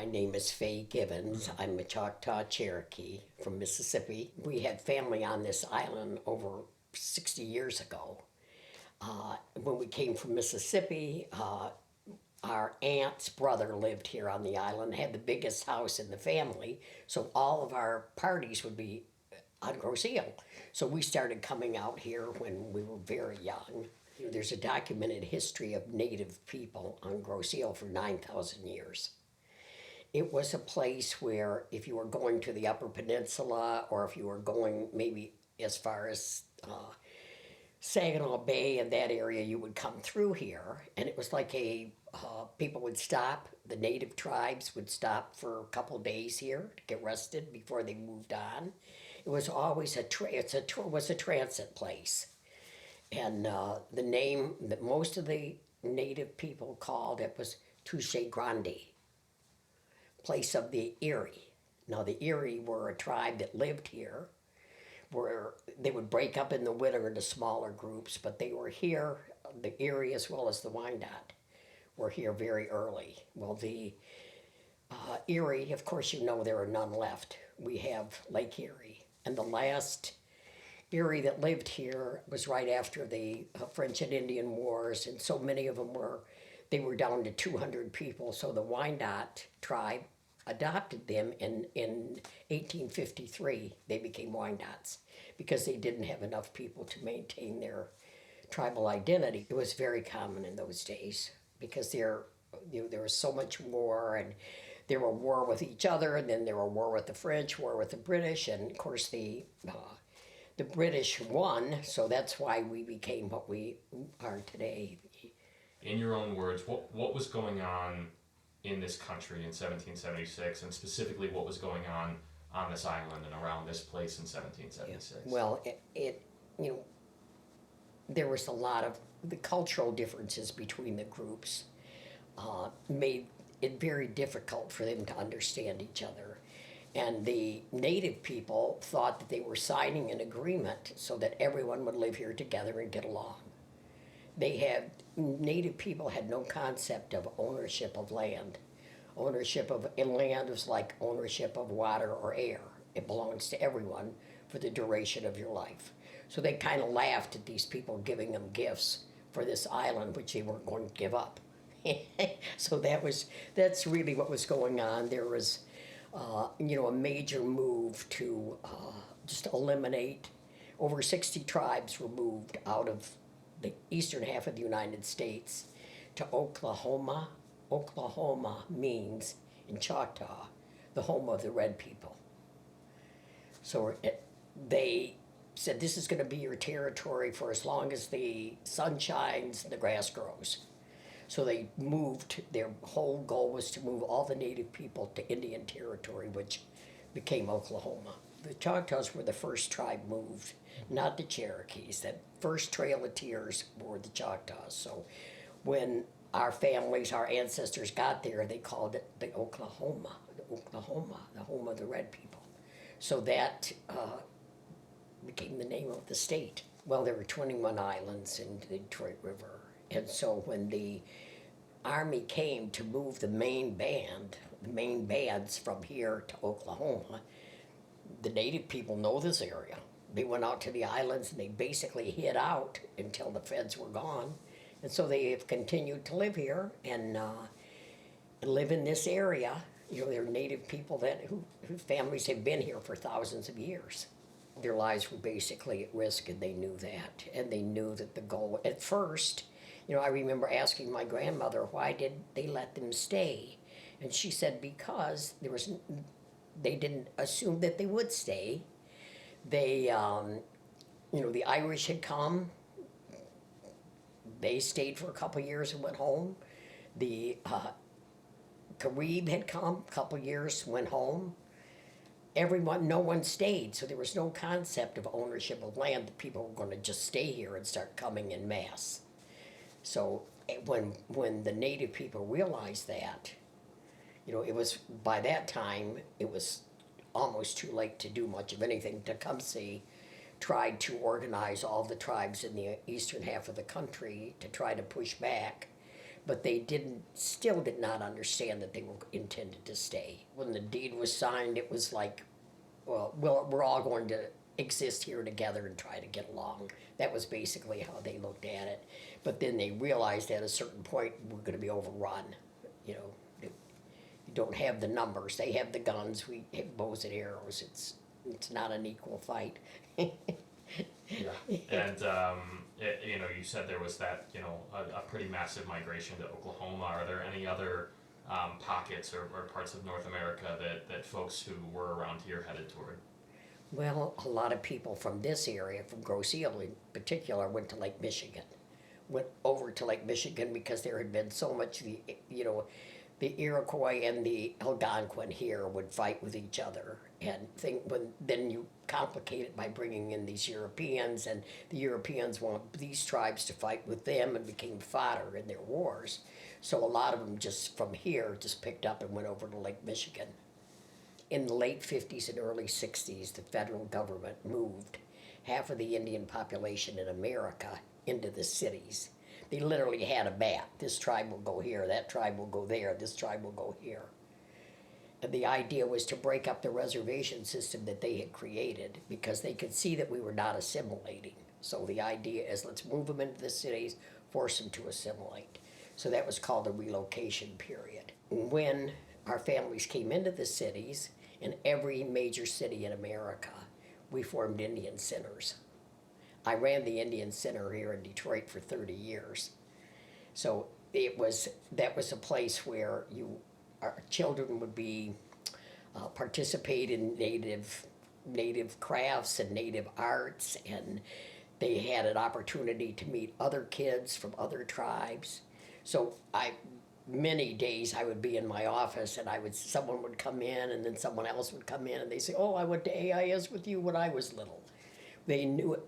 name is Fay Givens. I'm a Choctaw Cherokee from Mississippi. We had family on this island over 60 years ago. When we came from Mississippi, our aunt's brother lived here on the island, had the biggest house in the family, so all of our parties would be on Grosse Ile. So we started coming out here when we were very young. There's a documented history of Native people on Grosse Ile for 9,000 years. It was a place where if you were going to the Upper Peninsula or if you were going maybe as far as Saginaw Bay and that area, you would come through here. And it was like people would stop, the native tribes would stop for a couple days here to get rested before they moved on. It was always was a transit place. And the name that most of the native people called it was Touche Grande, place of the Erie. Now the Erie were a tribe that lived here, where they would break up in the winter into smaller groups, but they were here, the Erie as well as the Wyandotte were here very early. Well, the Erie, of course you know there are none left. We have Lake Erie, and the last Erie that lived here was right after the French and Indian Wars, and so many of them were down to 200 people, so the Wyandotte tribe adopted them in 1853. They became Wyandottes because they didn't have enough people to maintain their tribal identity. It was very common in those days because there was so much war, and there were war with each other, and then there were war with the French, war with the British, and of course the British won, so that's why we became what we are today. In your own words, what was going on in this country in 1776, and specifically what was going on this island and around this place in 1776? Yeah. Well, there was a lot of the cultural differences between the groups made it very difficult for them to understand each other. And the native people thought that they were signing an agreement so that everyone would live here together and get along. Native people had no concept of ownership of land. Ownership of land was like ownership of water or air. It belongs to everyone for the duration of your life. So they kind of laughed at these people giving them gifts for this island, which they weren't going to give up. So that's really what was going on. There was, a major move to just eliminate. Over 60 tribes were moved out of the eastern half of the United States to Oklahoma. Oklahoma means, in Choctaw, the home of the red people. So they said, this is going to be your territory for as long as the sun shines and the grass grows. So they moved, their whole goal was to move all the native people to Indian Territory, which became Oklahoma. The Choctaws were the first tribe moved, not the Cherokees. That first Trail of Tears were the Choctaws. So when our families, our ancestors got there, they called it the Oklahoma, the home of the red people. So that became the name of the state. Well, there were 21 islands in the Detroit River. And so when the Army came to move the main bands from here to Oklahoma, the native people know this area. They went out to the islands and they basically hid out until the feds were gone. And so they have continued to live here and live in this area. They're native people whose families have been here for thousands of years. Their lives were basically at risk, and they knew that. And they knew that the goal, at first, I remember asking my grandmother, why did they let them stay? And she said, because they didn't assume that they would stay. They, the Irish had come. They stayed for a couple of years and went home. The Carib had come, a couple of years, went home. No one stayed, so there was no concept of ownership of land that people were going to just stay here and start coming in mass. So when the native people realized that, it was, by that time, it was almost too late to do much of anything. Tecumseh tried to organize all the tribes in the eastern half of the country to try to push back, but they still did not understand that they were intended to stay. When the deed was signed, it was like, well, we're all going to exist here together and try to get along. That was basically how they looked at it. But then they realized at a certain point we're going to be overrun. You know, you don't have the numbers. They have the guns. We have bows and arrows. It's not an equal fight. Yeah, and you know, you said there was that, you know, a pretty massive migration to Oklahoma. Are there any other pockets or parts of North America that folks who were around here headed toward? Well, a lot of people from this area, from Grosse Ile in particular, went to Lake Michigan. Went over to Lake Michigan because there had been so much, you know, the Iroquois and the Algonquin here would fight with each other, and then you complicate it by bringing in these Europeans, and the Europeans want these tribes to fight with them and became fodder in their wars. So a lot of them just from here just picked up and went over to Lake Michigan. In the late 50s and early 60s, the federal government moved half of the Indian population in America into the cities. They literally had a map. This tribe will go here, that tribe will go there, this tribe will go here. And the idea was to break up the reservation system that they had created because they could see that we were not assimilating. So the idea is let's move them into the cities, force them to assimilate. So that was called the relocation period. When our families came into the cities, in every major city in America, we formed Indian centers. I ran the Indian Center here in Detroit for 30 years. So that was a place where our children would participate in native crafts and native arts, and they had an opportunity to meet other kids from other tribes. So many days I would be in my office and someone would come in and then someone else would come in and they say, oh, I went to AIS with you when I was little.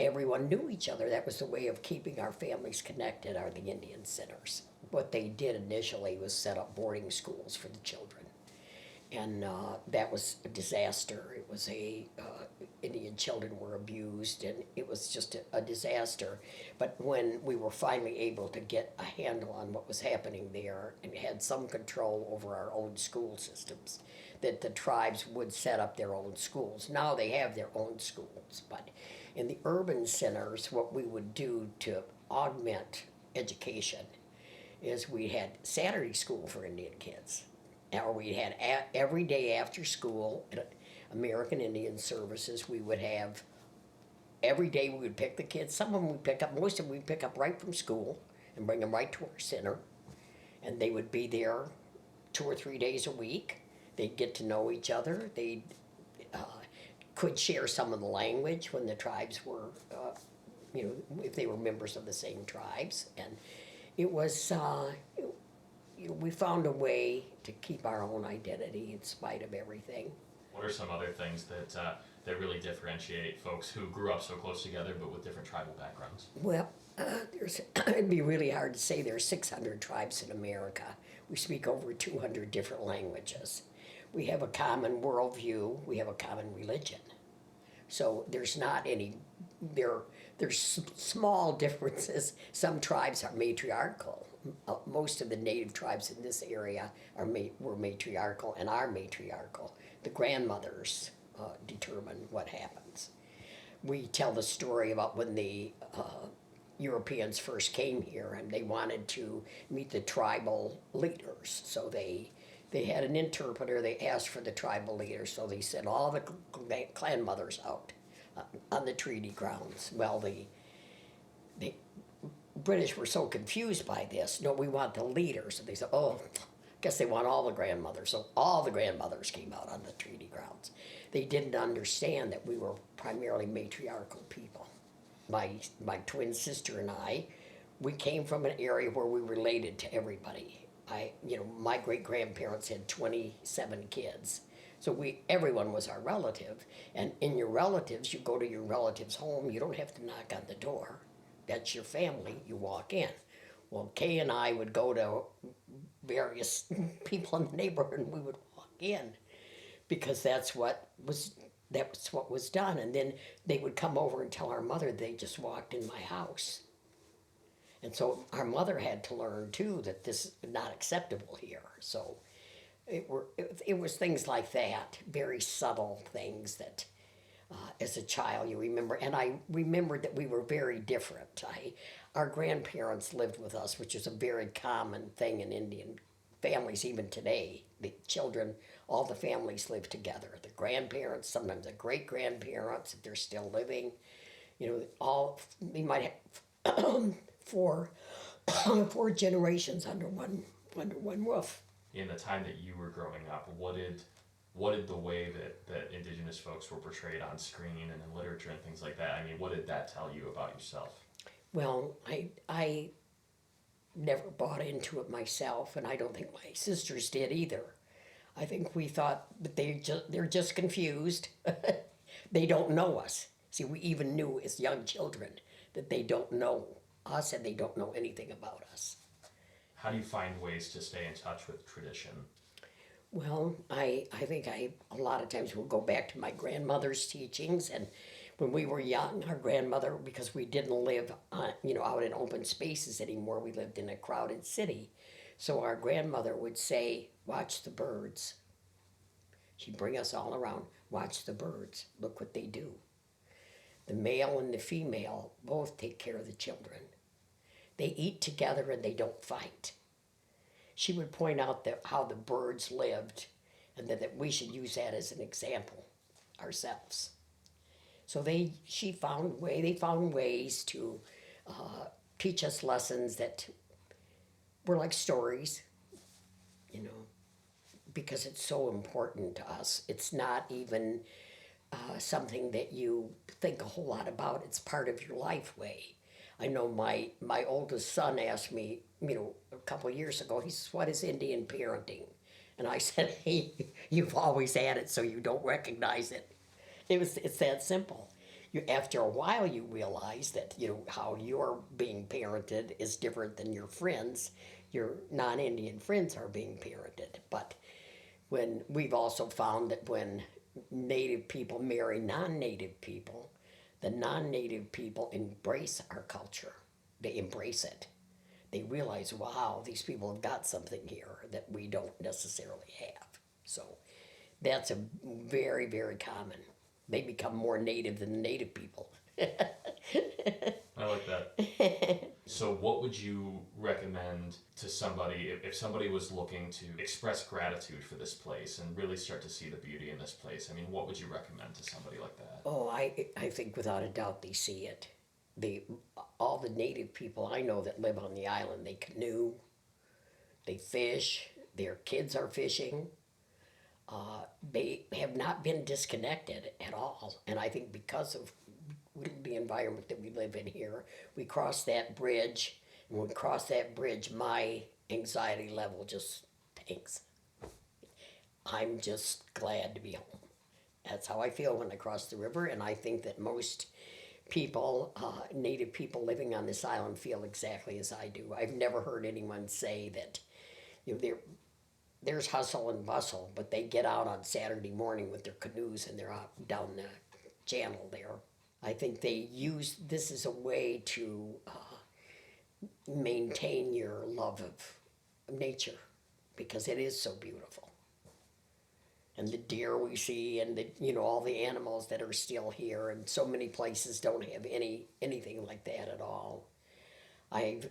Everyone knew each other. That was the way of keeping our families connected, are the Indian centers. What they did initially was set up boarding schools for the children. And that was a disaster. It was Indian children were abused, and it was just a disaster. But when we were finally able to get a handle on what was happening there and had some control over our own school systems, that the tribes would set up their own schools. Now they have their own schools, but in the urban centers, what we would do to augment education is we had Saturday school for Indian kids. Or we had every day after school at American Indian Services, we would have, every day we would pick the kids. Some of them we'd pick up, most of them we'd pick up right from school and bring them right to our center. And they would be there 2 or 3 days a week. They'd get to know each other. They could share some of the language when the tribes were, if they were members of the same tribes. And it was, we found a way to keep our own identity in spite of everything. What are some other things that really differentiate folks who grew up so close together but with different tribal backgrounds? Well, it'd be really hard to say. There are 600 tribes in America. We speak over 200 different languages. We have a common worldview. We have a common religion. So there's not any, there's small differences. Some tribes are matriarchal. Most of the native tribes in this area were matriarchal and are matriarchal. The grandmothers determine what happens. We tell the story about when the Europeans first came here and they wanted to meet the tribal leaders. So they had an interpreter. They asked for the tribal leaders. So they sent all the clan mothers out on the treaty grounds. Well, the British were so confused by this. No, we want the leaders. And they said, oh, I guess they want all the grandmothers. So all the grandmothers came out on the treaty grounds. They didn't understand that we were primarily matriarchal people. My twin sister and I, we came from an area where we related to everybody. My great-grandparents had 27 kids. So everyone was our relative. And in your relatives, you go to your relative's home, you don't have to knock on the door. That's your family, you walk in. Well, Kay and I would go to various people in the neighborhood and we would walk in because that's what was done. And then they would come over and tell our mother they just walked in my house. And so our mother had to learn too that this is not acceptable here. So it was things like that, very subtle things that as a child you remember. And I remembered that we were very different. Our grandparents lived with us, which is a very common thing in Indian families even today. The children, all the families live together. The grandparents, sometimes the great grandparents, if they're still living, we might have four generations under one roof. In the time that you were growing up, what did the way that Indigenous folks were portrayed on screen and in literature and things like that, I mean, what did that tell you about yourself? Well, I never bought into it myself, and I don't think my sisters did either. I think we thought that they're just confused. They don't know us. See, we even knew as young children that they don't know us and they don't know anything about us. How do you find ways to stay in touch with tradition? Well, I think a lot of times will go back to my grandmother's teachings, and when we were young, our grandmother, because we didn't live out in open spaces anymore, we lived in a crowded city. So our grandmother would say, "Watch the birds." She'd bring us all around, "Watch the birds, look what they do." The male and the female both take care of the children. They eat together and they don't fight. She would point out how the birds lived and that we should use that as an example ourselves. So they found ways to teach us lessons that were like stories, because it's so important to us. It's not even something that you think a whole lot about. It's part of your life way. I know my oldest son asked me, a couple of years ago, he says, "What is Indian parenting?" And I said, "Hey, you've always had it, so you don't recognize it." It's that simple. After a while, you realize that, how you're being parented is different than your friends. Your non-Indian friends are being parented. But when we've also found that when Native people marry non-Native people, the non-Native people embrace our culture. They embrace it. They realize, wow, these people have got something here that we don't necessarily have. So that's a very, very common. They become more Native than the Native people. I like that. So what would you recommend to somebody if somebody was looking to express gratitude for this place and really start to see the beauty in this place? I mean, what would you recommend to somebody like that? Oh, I think without a doubt they see it. All the Native people I know that live on the island, they canoe, they fish, their kids are fishing. They have not been disconnected at all. And I think because of the environment that we live in here, we cross that bridge, and when we cross that bridge, my anxiety level just tanks. I'm just glad to be home. That's how I feel when I cross the river, and I think that most people, Native people living on this island, feel exactly as I do. I've never heard anyone say that, there's hustle and bustle, but they get out on Saturday morning with their canoes and they're out down the channel there. I think they use this as a way to maintain your love of nature, because it is so beautiful. And the deer we see, and all the animals that are still here, and so many places don't have anything like that at all. I've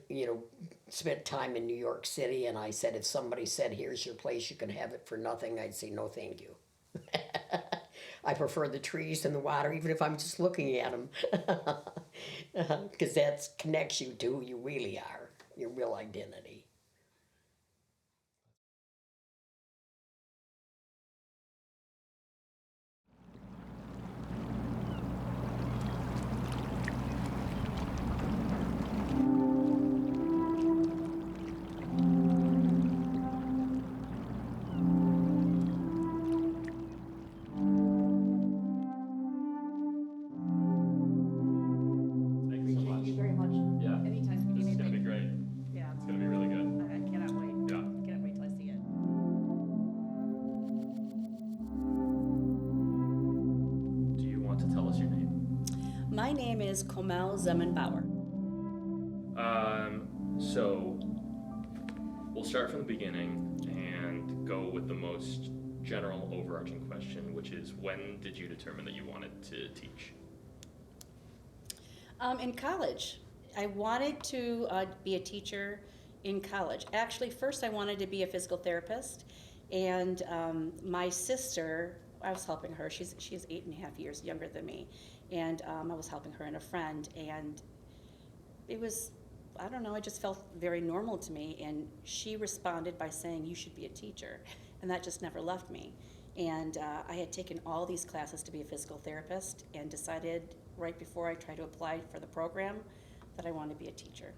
spent time in New York City, and I said, if somebody said, "Here's your place, you can have it for nothing," I'd say, "No, thank you." I prefer the trees and the water, even if I'm just looking at them, because that connects you to who you really are, your real identity. Thank you so much. Thank you very much. Yeah. Anytime you This need is gonna be anything. great. Yeah, It's gonna be really good. I cannot wait. Yeah. Can't wait till I see it. Do you want to tell us your name? My name is Komal Zemmin-Bauer. So we'll start from the beginning and go with the most general overarching question, which is, when did you determine that you wanted to teach? In college. I wanted to be a teacher in college. Actually, first I wanted to be a physical therapist, and my sister, I was helping her. She's 8.5 years younger than me, and I was helping her and a friend, and it was, I don't know, it just felt very normal to me, and she responded by saying, "You should be a teacher," and that just never left me. And I had taken all these classes to be a physical therapist and decided right before I tried to apply for the program that I wanted to be a teacher.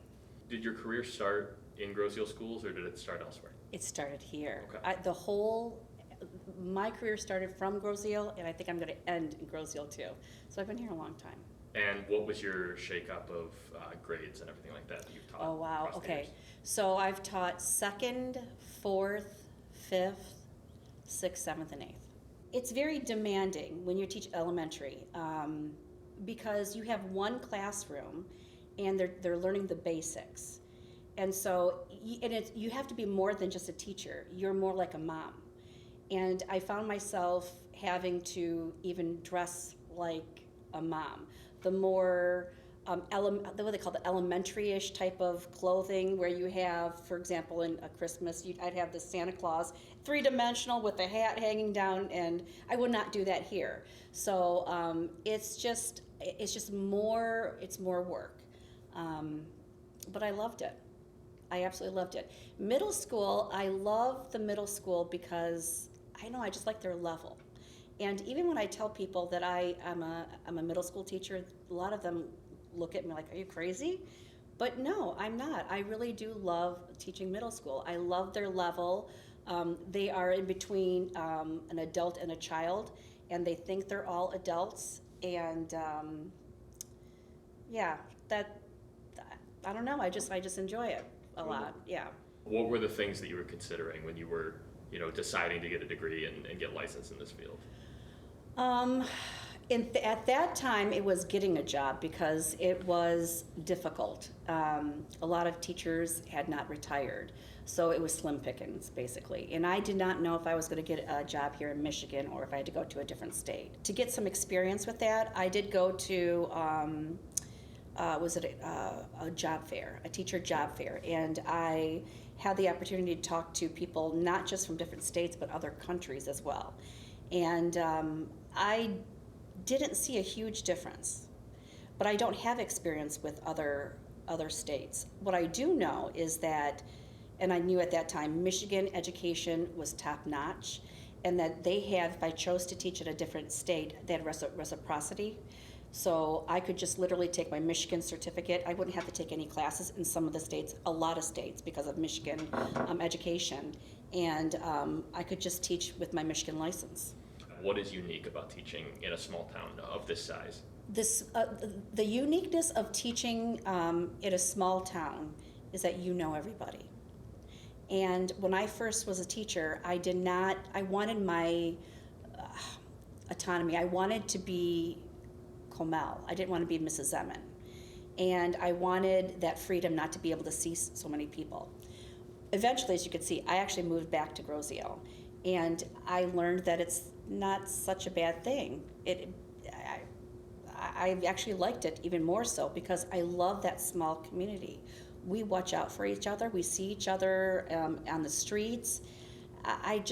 Did your career start in Grosse Ile schools, or did it start elsewhere? It started here. Okay. My career started from Grosse Ile, and I think I'm going to end in Grosse Ile too. So I've been here a long time. And what was your shakeup of grades and everything like that you've taught? Oh, wow. across the Okay. years? So I've taught 2nd, 4th, 5th, 6th, 7th, and 8th. It's very demanding when you teach elementary because you have one classroom and they're learning the basics. And so you have to be more than just a teacher. You're more like a mom. And I found myself having to even dress like a mom. The more what they call the elementary-ish type of clothing, where you have, for example, in a Christmas, I'd have the Santa Claus, 3-dimensional with the hat hanging down, and I would not do that here. So it's just more work. But I loved it. I absolutely loved it. Middle school, I love the middle school because I just like their level. And even when I tell people that I'm a middle school teacher, a lot of them look at me like, "Are you crazy?" But no, I'm not. I really do love teaching middle school. I love their level. They are in between an adult and a child, and they think they're all adults. And I don't know. I just enjoy it a lot. Yeah. What were the things that you were considering when you were, deciding to get a degree and get licensed in this field? At that time, it was getting a job because it was difficult. A lot of teachers had not retired, so it was slim pickings, basically. And I did not know if I was going to get a job here in Michigan or if I had to go to a different state. To get some experience with that, I did go to, a job fair, a teacher job fair, and I had the opportunity to talk to people not just from different states, but other countries as well. And I didn't see a huge difference, but I don't have experience with other states. What I do know is that, and I knew at that time, Michigan education was top notch, and that they had, if I chose to teach in a different state, they had reciprocity. So I could just literally take my Michigan certificate. I wouldn't have to take any classes in some of the states, a lot of states, because of Michigan education. And I could just teach with my Michigan license. What is unique about teaching in a small town of this size? The uniqueness of teaching in a small town is that you know everybody. And when I first was a teacher, I wanted my autonomy. I wanted to be Komal. I didn't want to be Mrs. Zemmin. And I wanted that freedom not to be able to see so many people. Eventually, as you could see, I actually moved back to Grosse Ile. And I learned that it's not such a bad thing. I actually liked it even more so because I love that small community. We watch out for each other. We see each other on the streets. I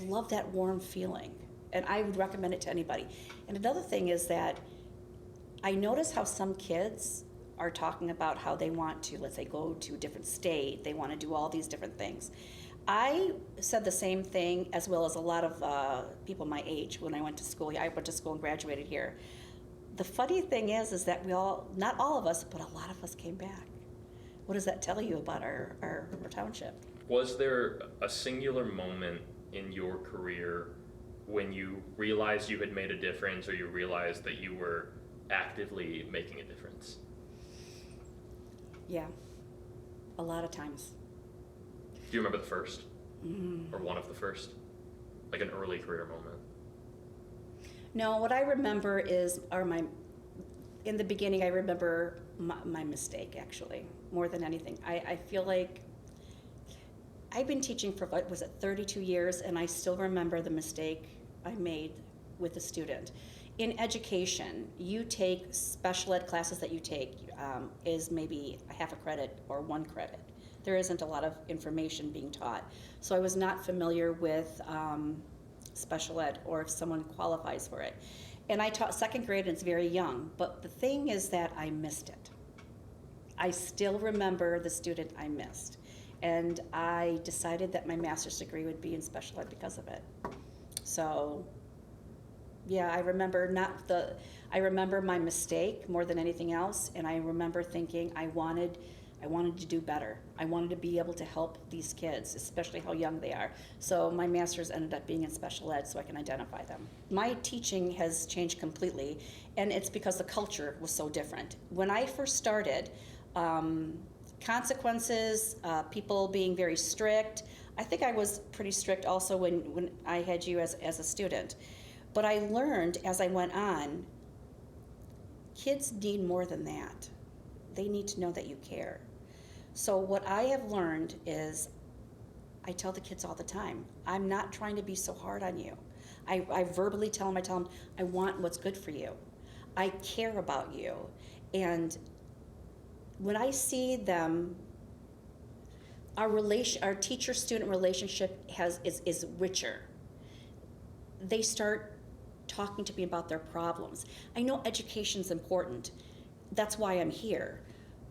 love that warm feeling, and I would recommend it to anybody. And another thing is that I notice how some kids are talking about how they want to, let's say, go to a different state. They want to do all these different things. I said the same thing, as well as a lot of people my age when I went to school. I went to school and graduated here. The funny thing is that not all of us, but a lot of us came back. What does that tell you about our township? Was there a singular moment in your career when you realized you had made a difference, or you realized that you were actively making a difference? Yeah, a lot of times. Do you remember the first? Or one of the first? Like an early career moment? No, what I remember is, in the beginning, I remember my mistake, actually, more than anything. I feel like I've been teaching for, what was it, 32 years, and I still remember the mistake I made with a student. In education, you take special ed classes that you take is maybe a half a credit or 1 credit. There isn't a lot of information being taught. So I was not familiar with special ed, or if someone qualifies for it. And I taught 2nd grade, and it's very young, but the thing is that I missed it. I still remember the student I missed. And I decided that my master's degree would be in special ed because of it. So, yeah, I remember I remember my mistake more than anything else, and I remember thinking I wanted to do better. I wanted to be able to help these kids, especially how young they are. So my master's ended up being in special ed so I can identify them. My teaching has changed completely, and it's because the culture was so different. When I first started, consequences, people being very strict. I think I was pretty strict also when I had you as a student. But I learned as I went on, kids need more than that. They need to know that you care. So what I have learned is, I tell the kids all the time, I'm not trying to be so hard on you. I verbally tell them, I want what's good for you. I care about you. And when I see them, our teacher-student relationship is richer. They start talking to me about their problems. I know education's important. That's why I'm here.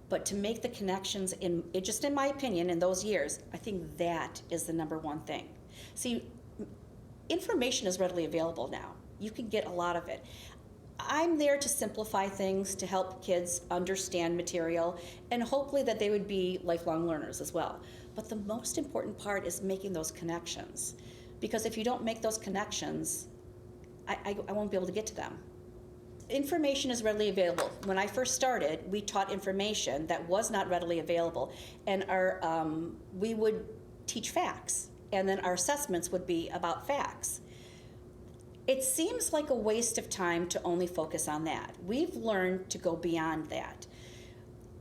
But to make the connections, just in my opinion, in those years, I think that is the number one thing. See, information is readily available now. You can get a lot of it. I'm there to simplify things, to help kids understand material, and hopefully that they would be lifelong learners as well. But the most important part is making those connections. Because if you don't make those connections, I won't be able to get to them. Information is readily available. When I first started, we taught information that was not readily available, and we would teach facts, and then our assessments would be about facts. It seems like a waste of time to only focus on that. We've learned to go beyond that.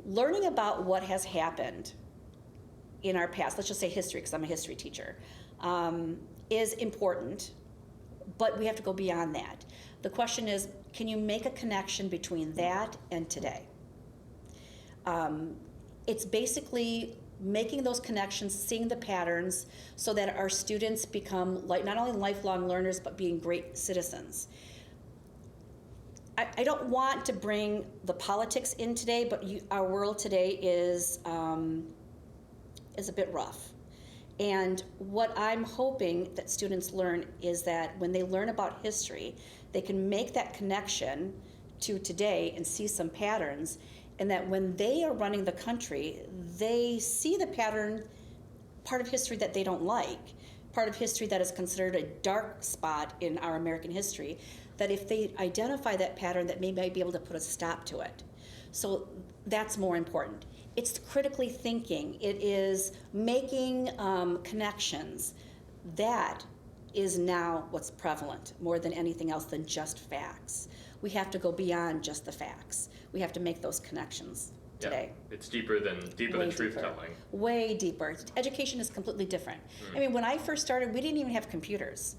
Learning about what has happened in our past, let's just say history, because I'm a history teacher, is important, but we have to go beyond that. The question is, can you make a connection between that and today? It's basically making those connections, seeing the patterns, so that our students become not only lifelong learners, but being great citizens. I don't want to bring the politics in today, but our world today is a bit rough. And what I'm hoping that students learn is that when they learn about history, they can make that connection to today and see some patterns, and that when they are running the country, they see the pattern, part of history that they don't like, part of history that is considered a dark spot in our American history, that if they identify that pattern, that may be able to put a stop to it. So that's more important. It's critically thinking. It is making connections. That is now what's prevalent more than anything else than just facts. We have to go beyond just the facts. We have to make those connections today. Yeah, it's deeper than truth telling. Way deeper. Education is completely different. I mean, when I first started, we didn't even have computers.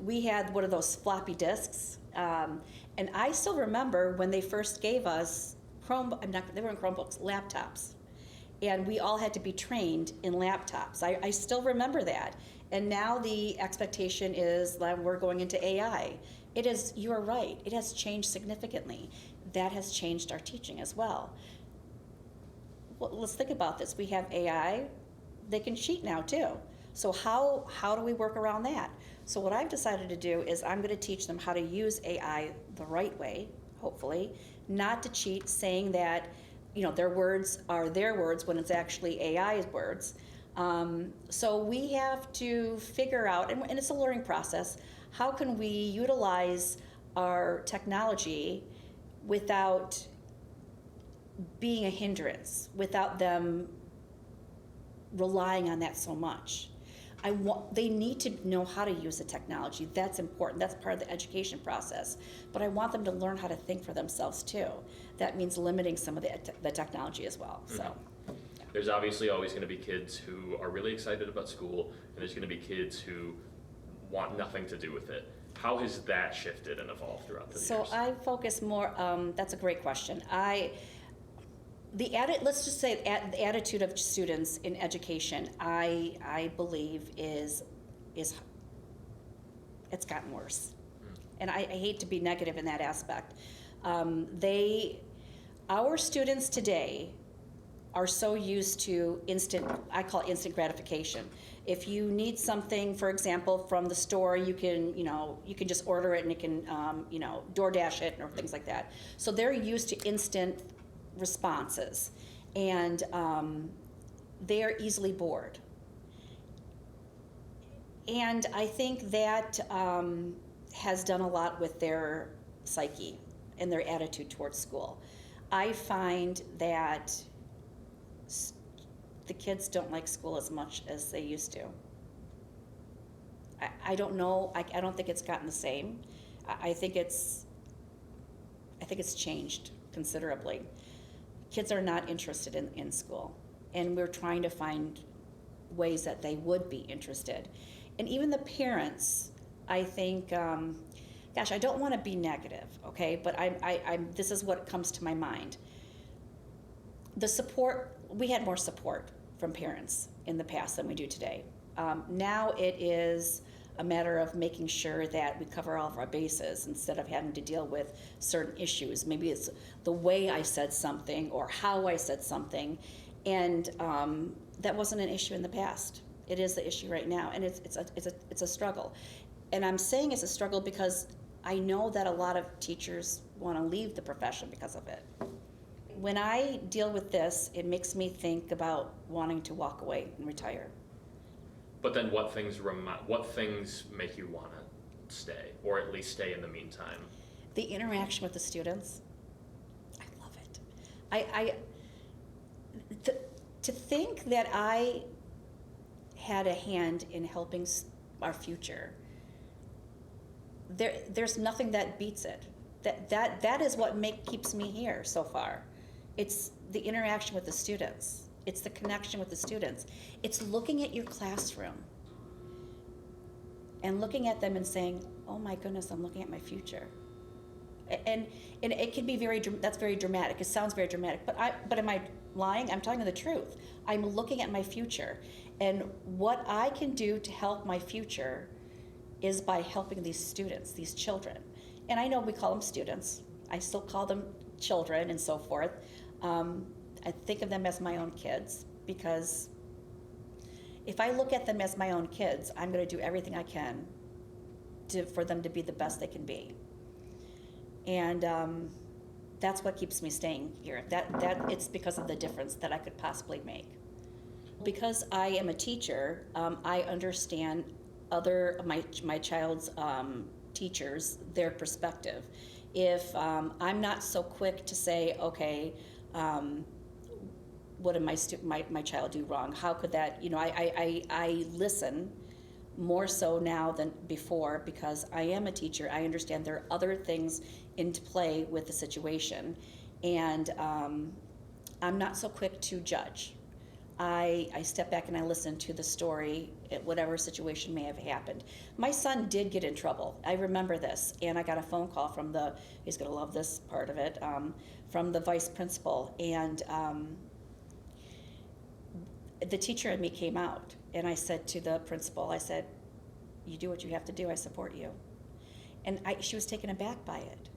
We had one of those floppy disks, and I still remember when they first gave us they weren't Chromebooks, laptops. And we all had to be trained in laptops. I still remember that. And now the expectation is that we're going into AI. You are right, it has changed significantly. That has changed our teaching as well. Well, let's think about this. We have AI, they can cheat now too. So how do we work around that? So what I've decided to do is I'm going to teach them how to use AI the right way, hopefully, not to cheat, saying that their words are their words when it's actually AI's words. So we have to figure out, and it's a learning process, how can we utilize our technology without being a hindrance, without them relying on that so much. they need to know how to use the technology. That's important. That's part of the education process. But I want them to learn how to think for themselves too. That means limiting some of the technology as well. So. There's obviously always going to be kids who are really excited about school, and there's going to be kids who want nothing to do with it. How has that shifted and evolved throughout the years? So I focus more. That's a great question. Let's just say the attitude of students in education, I believe is it's gotten worse, and I hate to be negative in that aspect. Our students today are so used to I call it instant gratification. If you need something, for example, from the store, you can just order it and it can, DoorDash it or things like that. So they're used to instant responses, and they are easily bored. And I think that has done a lot with their psyche and their attitude towards school. I find that the kids don't like school as much as they used to. I don't know. I don't think it's gotten the same. I think it's changed considerably. Kids are not interested in school, and we're trying to find ways that they would be interested. And even the parents, I think, gosh, I don't want to be negative, okay? But this is what comes to my mind. The support, we had more support from parents in the past than we do today. Now it is a matter of making sure that we cover all of our bases instead of having to deal with certain issues. Maybe it's the way I said something or how I said something, and that wasn't an issue in the past. It is the issue right now, and it's a struggle. And I'm saying it's a struggle because I know that a lot of teachers want to leave the profession because of it. When I deal with this, it makes me think about wanting to walk away and retire. But then what things make you want to stay, or at least stay in the meantime? The interaction with the students, I love it. To think that I had a hand in helping our future, there's nothing that beats it. That is what keeps me here so far. It's the interaction with the students. It's the connection with the students. It's looking at your classroom and looking at them and saying, oh my goodness, I'm looking at my future. And it can be that's very dramatic. It sounds very dramatic, but am I lying? I'm telling you the truth. I'm looking at my future. And what I can do to help my future is by helping these students, these children. And I know we call them students. I still call them children and so forth. I think of them as my own kids, because if I look at them as my own kids, I'm going to do everything I can for them to be the best they can be. And that's what keeps me staying here. That it's because of the difference that I could possibly make. Because I am a teacher, I understand my child's teachers, their perspective. If I'm not so quick to say, okay, what did my child do wrong? How could that, I listen more so now than before, because I am a teacher. I understand there are other things into play with the situation, and I'm not so quick to judge. I step back and I listen to the story, whatever situation may have happened. My son did get in trouble. I remember this, and I got a phone call from he's going to love this part of it, from the vice principal, and the teacher and me came out, and I said to the principal, I said, you do what you have to do, I support you. And she was taken aback by it.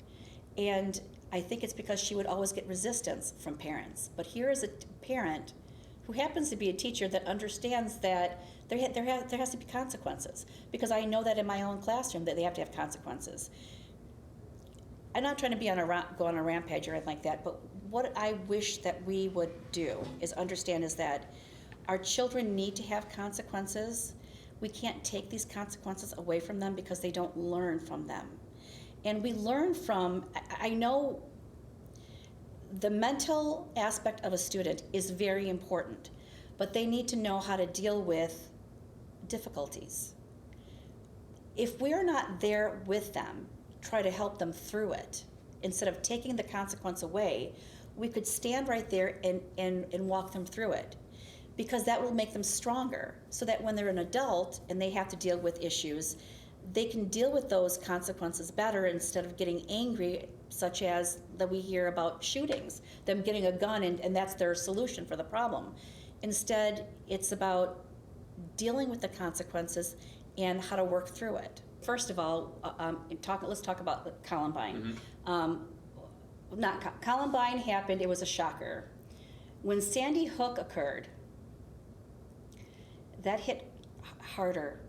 And I think it's because she would always get resistance from parents. But here is a parent who happens to be a teacher that understands that there has to be consequences, because I know that in my own classroom that they have to have consequences. I'm not trying to go on a rampage or anything like that, but what I wish that we would do is understand is that our children need to have consequences. We can't take these consequences away from them because they don't learn from them. And we learn from, I know the mental aspect of a student is very important, but they need to know how to deal with difficulties. If we're not there with them, try to help them through it, instead of taking the consequence away, we could stand right there and walk them through it. Because that will make them stronger, so that when they're an adult and they have to deal with issues, they can deal with those consequences better instead of getting angry, such as that we hear about shootings, them getting a gun and that's their solution for the problem. Instead, it's about dealing with the consequences and how to work through it. First of all, let's talk about Columbine. Columbine happened, it was a shocker. When Sandy Hook occurred, that hit harder.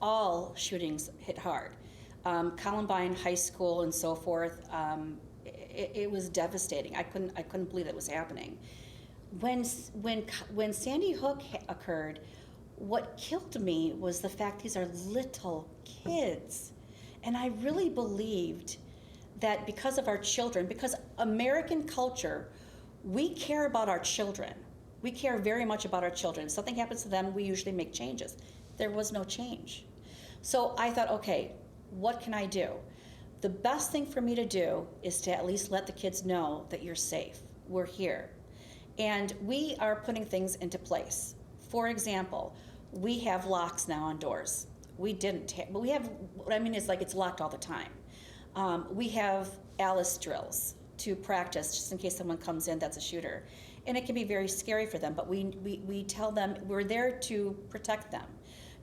All shootings hit hard. Columbine High School and so forth, it was devastating. I couldn't believe it was happening. When Sandy Hook occurred, what killed me was the fact these are little kids. And I really believed that because of our children, because American culture, we care about our children. We care very much about our children. If something happens to them, we usually make changes. There was no change. So I thought, okay, what can I do? The best thing for me to do is to at least let the kids know that you're safe. We're here. And we are putting things into place. For example, we have locks now on doors. We didn't, but we have, what I mean is like it's locked all the time. We have Alice drills to practice just in case someone comes in that's a shooter. And it can be very scary for them, but we tell them we're there to protect them.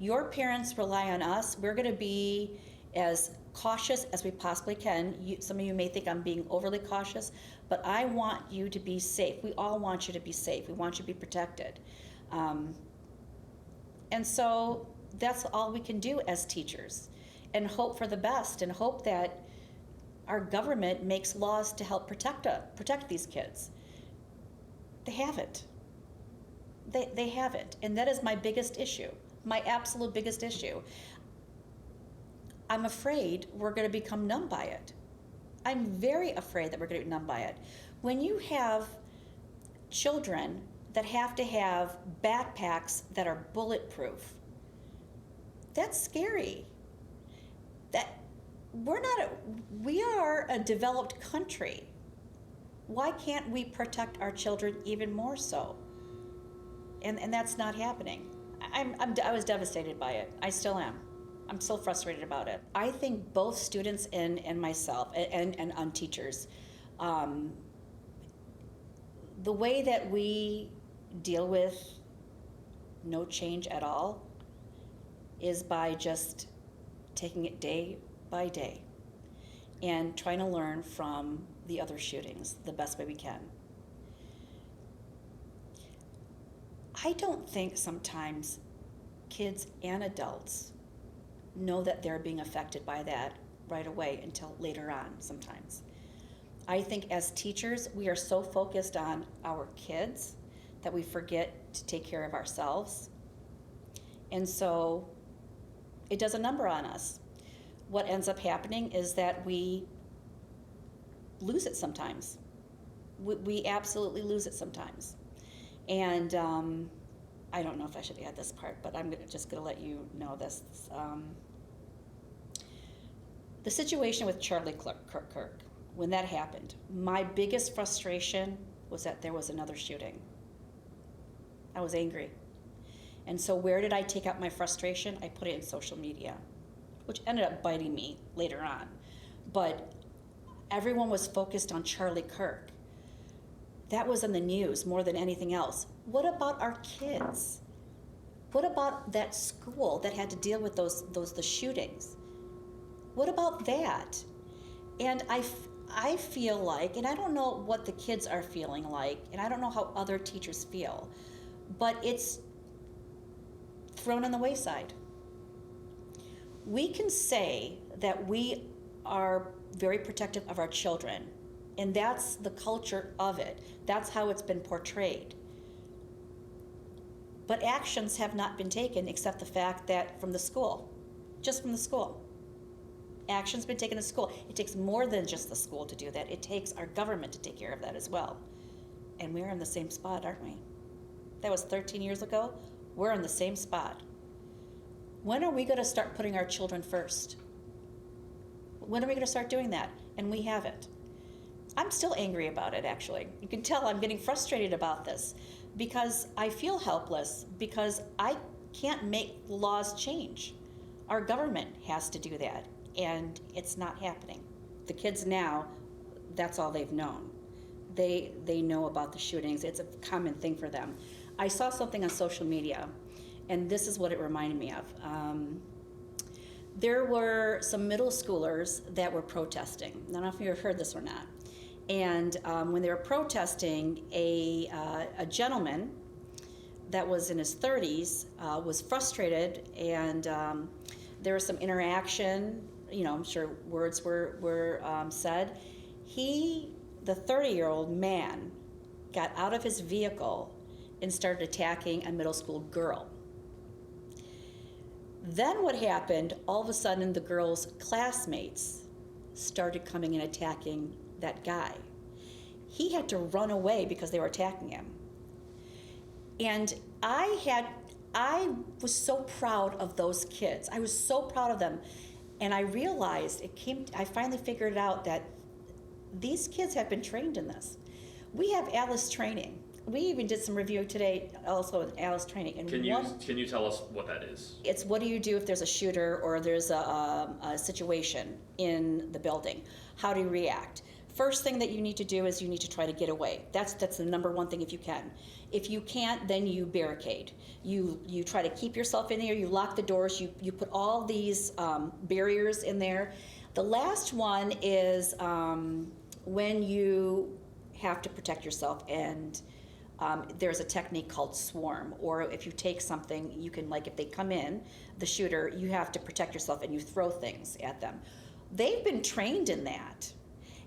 Your parents rely on us. We're gonna be as cautious as we possibly can. Some of you may think I'm being overly cautious, but I want you to be safe. We all want you to be safe. We want you to be protected. And so that's all we can do as teachers, and hope for the best, and hope that our government makes laws to help protect these kids. They haven't. They haven't, and that is my biggest issue, my absolute biggest issue. I'm afraid we're going to become numb by it. I'm very afraid that we're going to be numb by it. When you have children that have to have backpacks that are bulletproof, that's scary. We are a developed country. Why can't we protect our children even more so? And that's not happening. I was devastated by it. I still am. I'm still frustrated about it. I think both students and myself and on teachers, the way that we deal with no change at all is by just taking it day by day and trying to learn from the other shootings the best way we can. I don't think sometimes kids and adults know that they're being affected by that right away until later on sometimes. I think as teachers, we are so focused on our kids that we forget to take care of ourselves. And so it does a number on us. What ends up happening is that we lose it sometimes. We absolutely lose it sometimes. And I don't know if I should add this part, but I'm just gonna let you know this. The situation with Charlie Kirk, when that happened, my biggest frustration was that there was another shooting. I was angry. And so where did I take out my frustration? I put it in social media, which ended up biting me later on. But everyone was focused on Charlie Kirk. That was in the news more than anything else. What about our kids? What about that school that had to deal with the shootings? What about that? And I feel like, and I don't know what the kids are feeling like, and I don't know how other teachers feel, but it's thrown on the wayside. We can say that we are very protective of our children, and that's the culture of it. That's how it's been portrayed. But actions have not been taken except the fact that from the school, just from the school. Action's been taken in school. It takes more than just the school to do that. It takes our government to take care of that as well. And we're in the same spot, aren't we? That was 13 years ago. We're in the same spot. When are we going to start putting our children first? When are we going to start doing that? And we haven't. I'm still angry about it, actually. You can tell I'm getting frustrated about this because I feel helpless because I can't make laws change. Our government has to do that, and it's not happening. The kids now, that's all they've known. They know about the shootings. It's a common thing for them. I saw something on social media, and this is what it reminded me of. There were some middle schoolers that were protesting. I don't know if you've heard this or not. And when they were protesting, a gentleman that was in his 30s was frustrated, and there was some interaction. I'm sure words were said. The 30-year-old man, got out of his vehicle and started attacking a middle school girl. Then what happened, all of a sudden the girl's classmates started coming and attacking that guy. He had to run away because they were attacking him. And I was so proud of those kids. I was so proud of them. And I realized I finally figured out that these kids have been trained in this. We have Alice training. We even did some review today also with Alice training. And can you tell us what that is? It's what do you do if there's a shooter or there's a situation in the building? How do you react? First thing that you need to do is you need to try to get away. That's the number one thing if you can. If you can't, then you barricade. You try to keep yourself in there. You lock the doors. You put all these barriers in there. The last one is when you have to protect yourself, and there's a technique called swarm, or if you take something, you can, like if they come in, the shooter, you have to protect yourself and you throw things at them. They've been trained in that.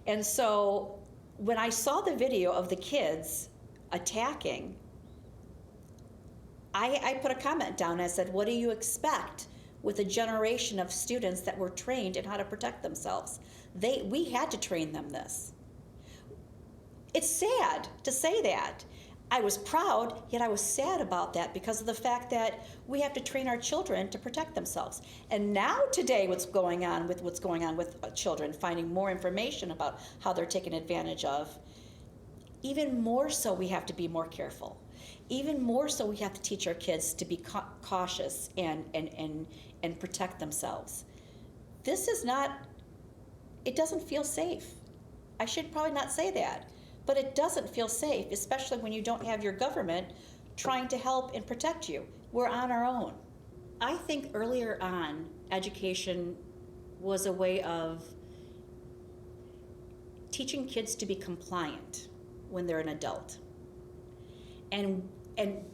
And so when I saw the video of the kids attacking, I put a comment down. I said, what do you expect with a generation of students that were trained in how to protect themselves? We had to train them this. It's sad to say that. I was proud, yet I was sad about that because of the fact that we have to train our children to protect themselves. And now today what's going on with children, finding more information about how they're taken advantage of, even more so we have to be more careful. Even more so we have to teach our kids to be cautious and protect themselves. This is not, it doesn't feel safe. I should probably not say that. But it doesn't feel safe, especially when you don't have your government trying to help and protect you. We're on our own. I think earlier on, education was a way of teaching kids to be compliant when they're an adult. And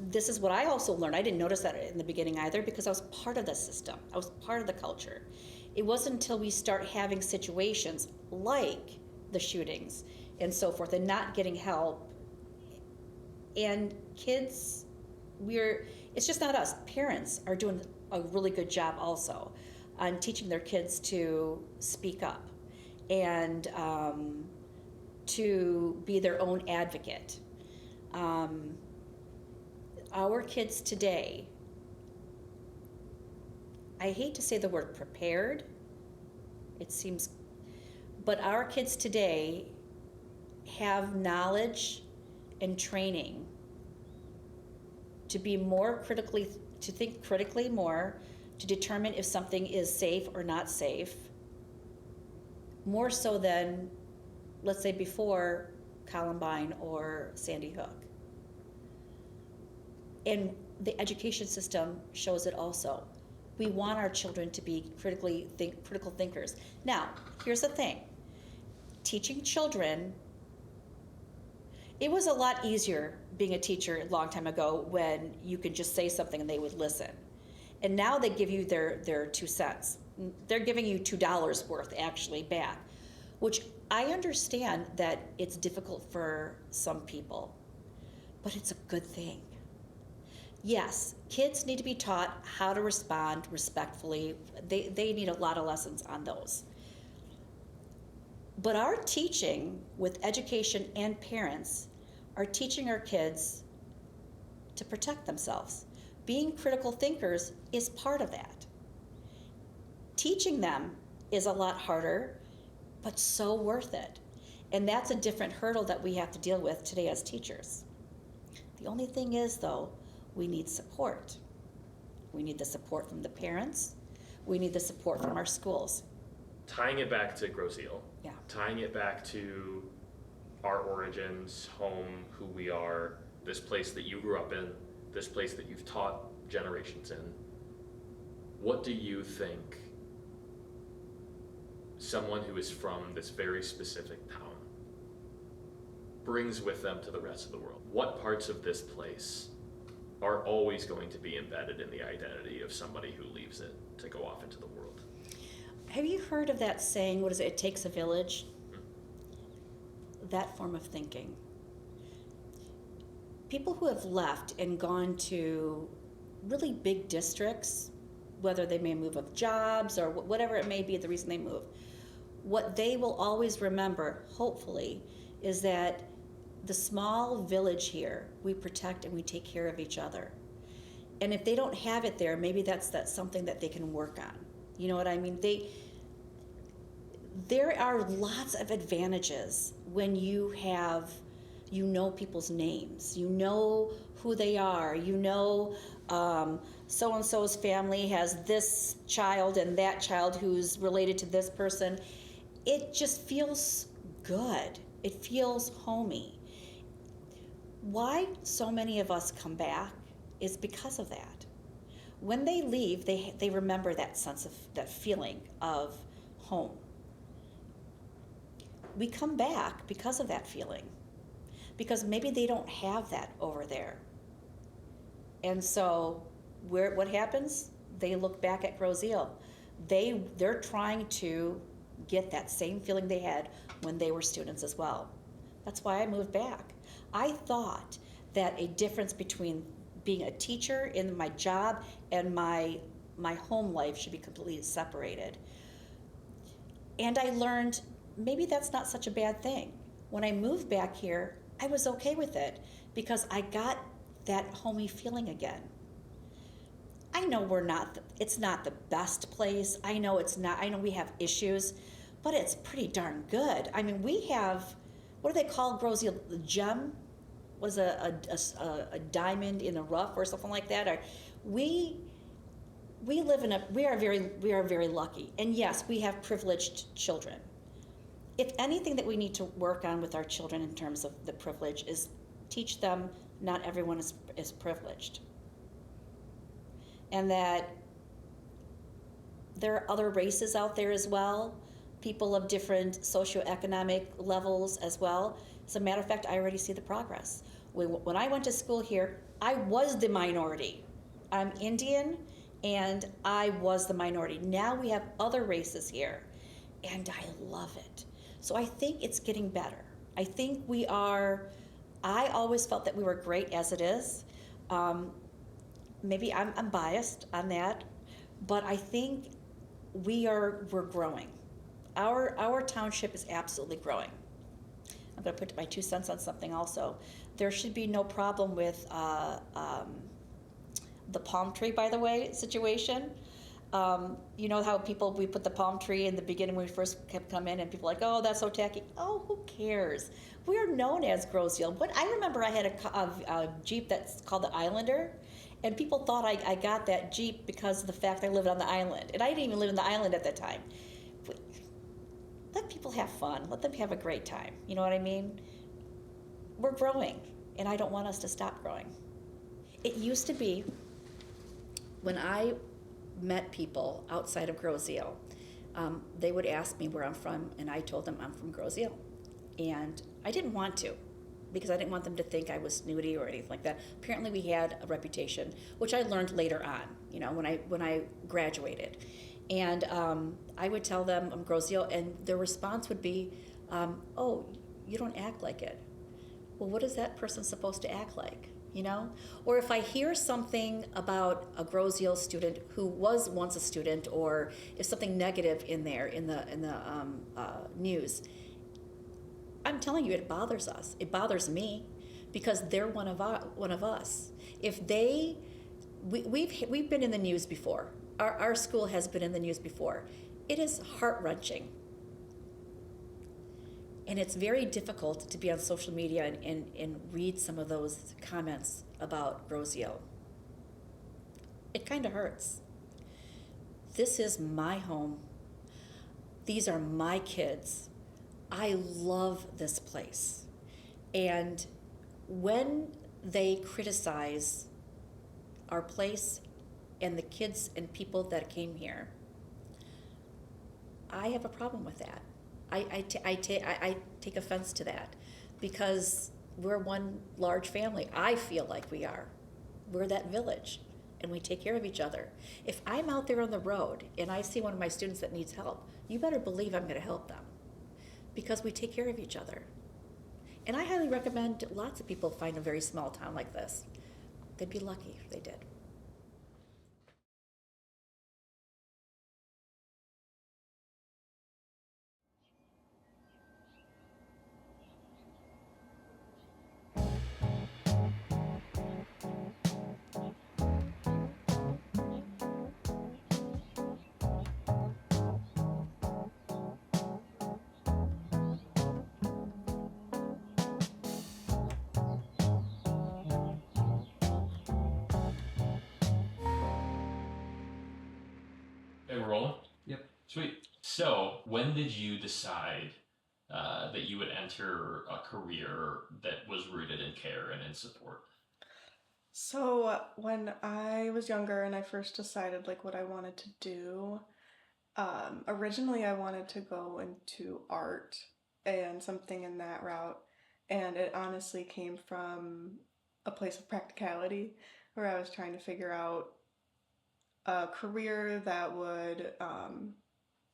this is what I also learned. I didn't notice that in the beginning either because I was part of the system. I was part of the culture. It wasn't until we start having situations like the shootings and so forth, and not getting help. And kids, it's just not us. Parents are doing a really good job also on teaching their kids to speak up and to be their own advocate. Our kids today, I hate to say the word prepared, but our kids today have knowledge and training to be to think critically more, to determine if something is safe or not safe, more so than, let's say, before Columbine or Sandy Hook. And the education system shows it also. We want our children to be critical thinkers. Now, here's the thing. Teaching children, it was a lot easier being a teacher a long time ago when you could just say something and they would listen. And now they give you their 2 cents. They're giving you $2 worth actually back, which I understand that it's difficult for some people, but it's a good thing. Yes, kids need to be taught how to respond respectfully. They need a lot of lessons on those. But our teaching with education and parents are teaching our kids to protect themselves. Being critical thinkers is part of that. Teaching them is a lot harder, but so worth it. And that's a different hurdle that we have to deal with today as teachers. The only thing is, though, we need support. We need the support from the parents. We need the support from our schools. Tying it back to Grosse Ile, Yeah. tying it back to our origins, home, who we are, this place that you grew up in, this place that you've taught generations in, what do you think someone who is from this very specific town brings with them to the rest of the world? What parts of this place are always going to be embedded in the identity of somebody who leaves it to go off into the world? Have you heard of that saying, what is it, it takes a village? That form of thinking. People who have left and gone to really big districts, whether they may move of jobs or whatever it may be, the reason they move, what they will always remember, hopefully, is that the small village here, we protect and we take care of each other. And if they don't have it there, maybe that's something that they can work on. You know what I mean? There are lots of advantages when you know people's names, you know who they are, you know so-and-so's family has this child and that child who's related to this person. It just feels good. It feels homey. Why so many of us come back is because of that. When they leave, they remember that sense of, that feeling of home. We come back because of that feeling, because maybe they don't have that over there. And so what happens? They look back at Grosse Ile. They're trying to get that same feeling they had when they were students as well. That's why I moved back. I thought that a difference between being a teacher in my job and my home life should be completely separated. And I learned maybe that's not such a bad thing. When I moved back here, I was okay with it because I got that homey feeling again. I know it's not the best place. I know we have issues, but it's pretty darn good. I mean, we have, what do they call Grosse Ile? The gem? Was a diamond in the rough or something like that? Or we are very lucky. And yes, we have privileged children. If anything that we need to work on with our children in terms of the privilege is teach them not everyone is privileged. And that there are other races out there as well, people of different socioeconomic levels as well. As a matter of fact, I already see the progress. When I went to school here, I was the minority. I'm Indian, and I was the minority. Now we have other races here, and I love it. So I think it's getting better. I think I always felt that we were great as it is. Maybe I'm biased on that, but I think we're growing. Our township is absolutely growing. I'm going to put my 2 cents on something also. There should be no problem with the palm tree, by the way, situation. You know how we put the palm tree in the beginning when we first come in, and people are like, oh, that's so tacky. Oh, who cares? We're known as Grosse Ile. I remember I had a Jeep that's called the Islander, and people thought I got that Jeep because of the fact I lived on the island. And I didn't even live on the island at that time. Let people have fun. Let them have a great time. You know what I mean? We're growing, and I don't want us to stop growing. It used to be when I met people outside of Grosse Ile, they would ask me where I'm from, and I told them I'm from Grosse Ile. And I didn't want to, because I didn't want them to think I was snooty or anything like that. Apparently we had a reputation, which I learned later on, when I graduated. And I would tell them I'm Grosse Ile, and their response would be, oh, you don't act like it. Well, what is that person supposed to act like? Or if I hear something about a Grosse Ile student who was once a student, or if something negative in there in the news, I'm telling you, it bothers us. It bothers me because they're one of us. If we've been in the news before, our school has been in the news before. It is heart-wrenching. And it's very difficult to be on social media and read some of those comments about Rosio. It kind of hurts. This is my home. These are my kids. I love this place. And when they criticize our place and the kids and people that came here, I have a problem with that. I take offense to that because we're one large family. I feel like we are. We're that village and we take care of each other. If I'm out there on the road and I see one of my students that needs help, you better believe I'm going to help them because we take care of each other. And I highly recommend lots of people find a very small town like this. They'd be lucky if they did. Hey, we're rolling? Yep. Sweet. So, when did you decide that you would enter a career that was rooted in care and in support? So when I was younger and I first decided like what I wanted to do, originally I wanted to go into art and something in that route, and it honestly came from a place of practicality where I was trying to figure out a career that would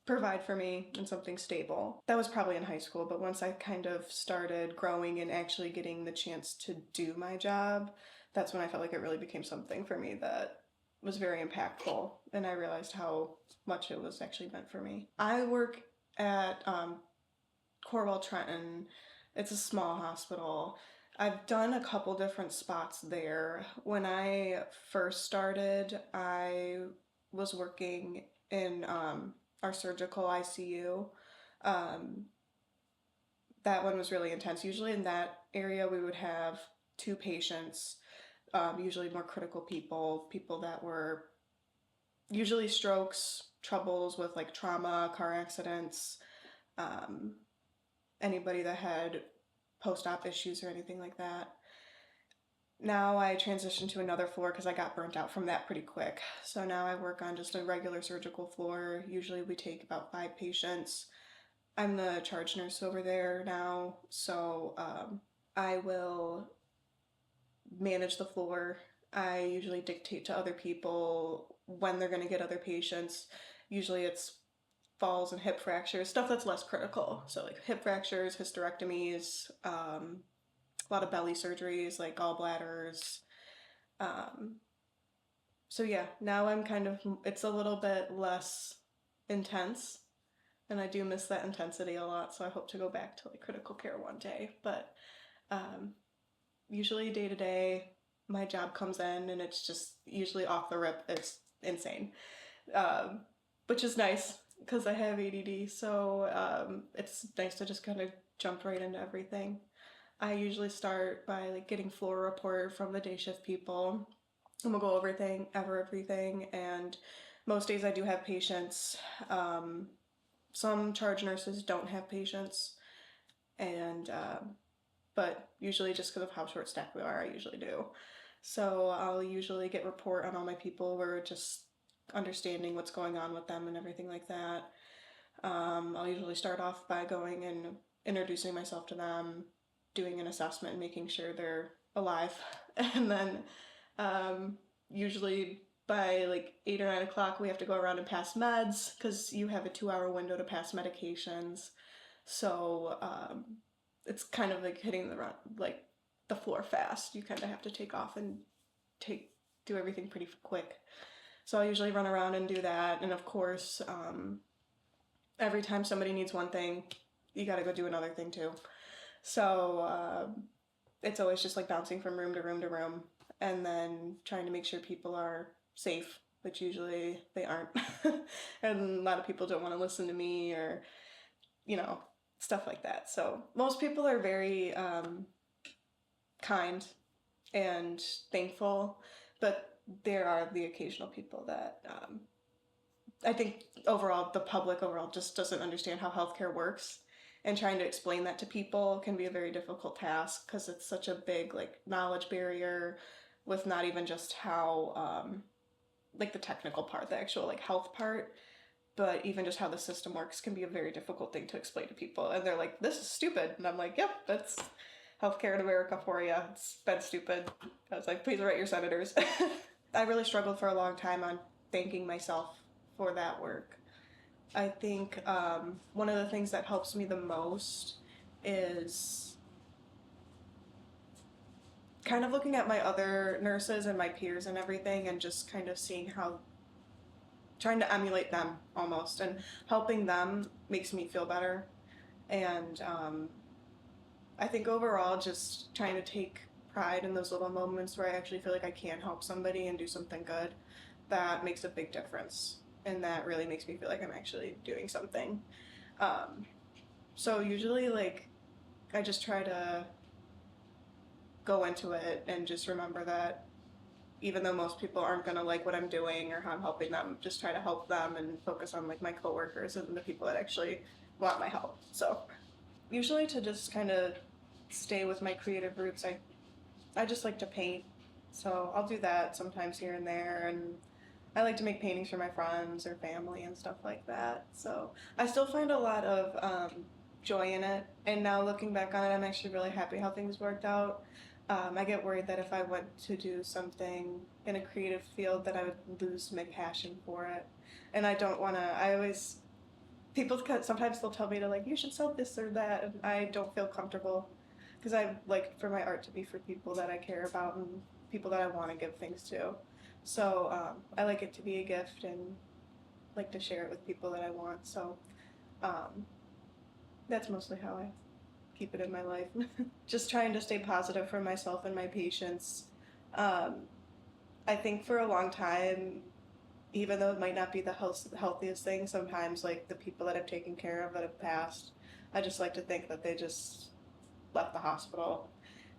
provide for me and something stable. That was probably in high school, but once I kind of started growing and actually getting the chance to do my job, that's when I felt like it really became something for me that was very impactful, and I realized how much it was actually meant for me. I work at Corwell Trenton. It's a small hospital. I've done a couple different spots there. When I first started, I was working in our surgical ICU. That one was really intense. Usually in that area we would have 2 patients, usually more critical people that were usually strokes, troubles with like trauma, car accidents, anybody that had post-op issues or anything like that. Now I transitioned to another floor because I got burnt out from that pretty quick. So now I work on just a regular surgical floor. Usually we take about 5 patients. I'm the charge nurse over there now, so I will manage the floor. I usually dictate to other people when they're going to get other patients. Usually it's falls and hip fractures, stuff that's less critical. So like hip fractures, hysterectomies, a lot of belly surgeries like gallbladders. So yeah, now I'm kind of, it's a little bit less intense, and I do miss that intensity a lot, so I hope to go back to like critical care one day. But usually day to day, my job comes in and it's just usually off the rip. It's insane, which is nice because I have ADD. So it's nice to just kind of jump right into everything. I usually start by like getting floor report from the day shift people, and we'll go over everything. And most days I do have patients. Some charge nurses don't have patients, and but usually just because of how short staffed we are, I usually do. So I'll usually get report on all my people. We're just understanding what's going on with them and everything like that. I'll usually start off by going and introducing myself to them, doing an assessment and making sure they're alive. And then usually by like 8 or 9 o'clock we have to go around and pass meds because you have a 2-hour window to pass medications. So it's kind of like hitting the floor fast. You kind of have to take off and do everything pretty quick. So I usually run around and do that. And of course, every time somebody needs one thing, you got to go do another thing too. So it's always just like bouncing from room to room to room, and then trying to make sure people are safe which usually they aren't. And a lot of people don't want to listen to me, or, you know, stuff like that. So most people are very kind and thankful, but there are the occasional people that I think overall, the public overall just doesn't understand how healthcare works. And trying to explain that to people can be a very difficult task because it's such a big like knowledge barrier with not even just how like the technical part, the actual like health part, but even just how the system works can be a very difficult thing to explain to people. And they're like, this is stupid. And I'm like, yep, that's healthcare in America for you. It's been stupid. I was like, please write your senators. I really struggled for a long time on thanking myself for that work. I think one of the things that helps me the most is kind of looking at my other nurses and my peers and everything, and just kind of seeing how, trying to emulate them almost, and helping them makes me feel better. And I think overall just trying to take pride in those little moments where I actually feel like I can help somebody and do something good, that makes a big difference. And that really makes me feel like I'm actually doing something. So usually, like, I just try to go into it and just remember that even though most people aren't going to like what I'm doing or how I'm helping them, just try to help them and focus on, like, my coworkers and the people that actually want my help. So usually to just kind of stay with my creative roots, I just like to paint. So I'll do that sometimes here and there, and I like to make paintings for my friends or family and stuff like that. So I still find a lot of joy in it. And now looking back on it, I'm actually really happy how things worked out. I get worried that if I went to do something in a creative field that I would lose my passion for it. And I don't want to, people sometimes they'll tell me to, like, you should sell this or that, and I don't feel comfortable because I like for my art to be for people that I care about and people that I want to give things to. So I like it to be a gift and like to share it with people that I want. So that's mostly how I keep it in my life. Just trying to stay positive for myself and my patients. I think for a long time, even though it might not be the healthiest thing, sometimes like the people that I've taken care of that have passed, I just like to think that they just left the hospital.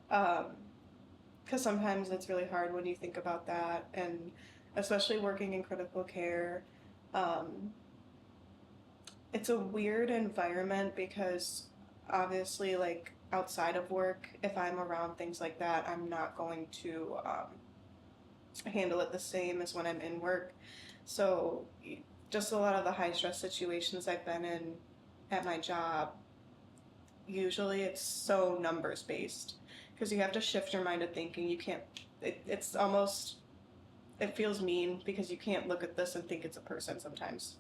Because sometimes it's really hard when you think about that, and especially working in critical care. It's a weird environment because obviously, like, outside of work, if I'm around things like that, I'm not going to handle it the same as when I'm in work. So just a lot of the high stress situations I've been in at my job, usually it's so numbers based because you have to shift your mind to thinking. You can't, it's almost, it feels mean because you can't look at this and think it's a person sometimes.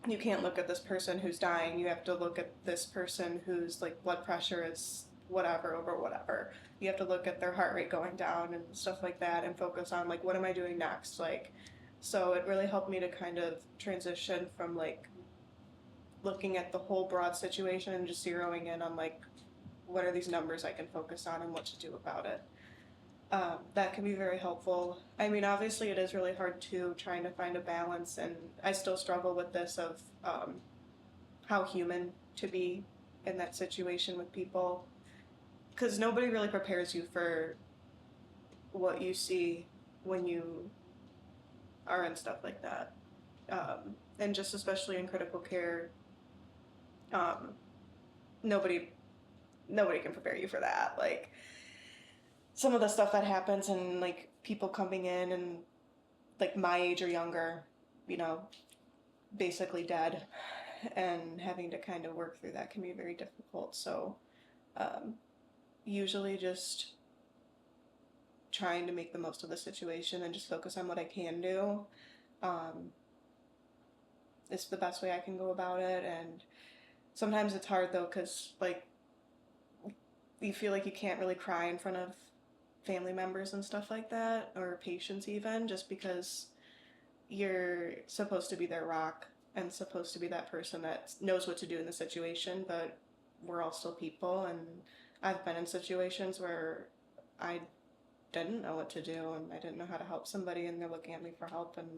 You can't look at this person who's dying. You have to look at this person whose, like, blood pressure is whatever over whatever. You have to look at their heart rate going down and stuff like that and focus on, like, what am I doing next? Like, so it really helped me to kind of transition from, like, looking at the whole broad situation and just zeroing in on, like, what are these numbers I can focus on and what to do about it. That can be very helpful. I mean, obviously it is really hard too, trying to find a balance, and I still struggle with this of how human to be in that situation with people, because nobody really prepares you for what you see when you are in stuff like that. And just especially in critical care, nobody can prepare you for that. Like, some of the stuff that happens and, like, people coming in and, like, my age or younger, you know, basically dead, and having to kind of work through that can be very difficult. So usually just trying to make the most of the situation and just focus on what I can do is the best way I can go about it. And sometimes it's hard though, because, like, you feel like you can't really cry in front of family members and stuff like that, or patients even, just because you're supposed to be their rock and supposed to be that person that knows what to do in the situation, but we're all still people, and I've been in situations where I didn't know what to do, and I didn't know how to help somebody, and they're looking at me for help, and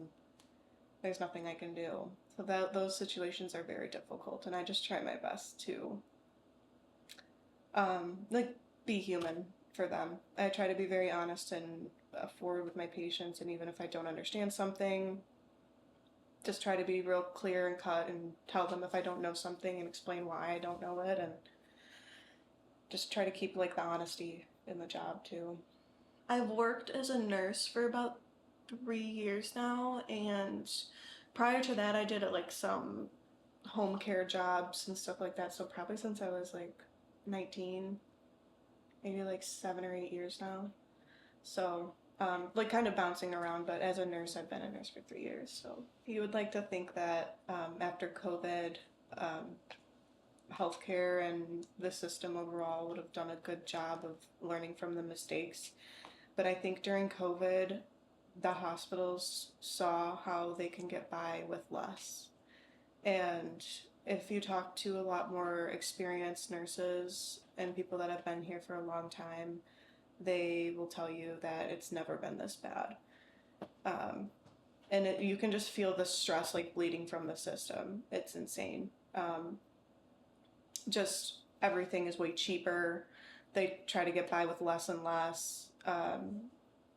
there's nothing I can do. So those situations are very difficult, and I just try my best to like be human for them. I try to be very honest and forward with my patients, and even if I don't understand something, just try to be real clear and cut and tell them if I don't know something and explain why I don't know it, and just try to keep like the honesty in the job too. I've worked as a nurse for about 3 years now, and prior to that I did like some home care jobs and stuff like that, so probably since I was like 19, maybe like 7 or 8 years now. So like kind of bouncing around, but as a nurse I've been a nurse for 3 years. So you would like to think that after COVID, healthcare and the system overall would have done a good job of learning from the mistakes. But I think during COVID, the hospitals saw how they can get by with less. And if you talk to a lot more experienced nurses and people that have been here for a long time, they will tell you that it's never been this bad. And you can just feel the stress like bleeding from the system. It's insane. Just everything is way cheaper. They try to get by with less and less.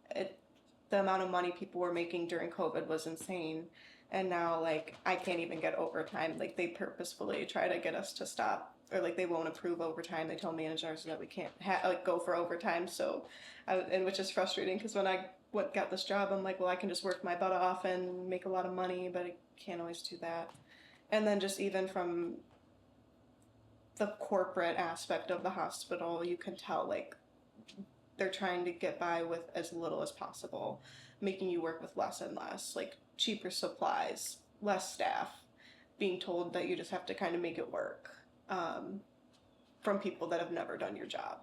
The amount of money people were making during COVID was insane. And now, like, I can't even get overtime. Like, they purposefully try to get us to stop, or like they won't approve overtime. They tell managers that we can't go for overtime. So, and which is frustrating because when I got this job, I'm like, well, I can just work my butt off and make a lot of money, but I can't always do that. And then just even from the corporate aspect of the hospital, you can tell like they're trying to get by with as little as possible, making you work with less and less, like cheaper supplies, less staff, being told that you just have to kind of make it work, from people that have never done your job.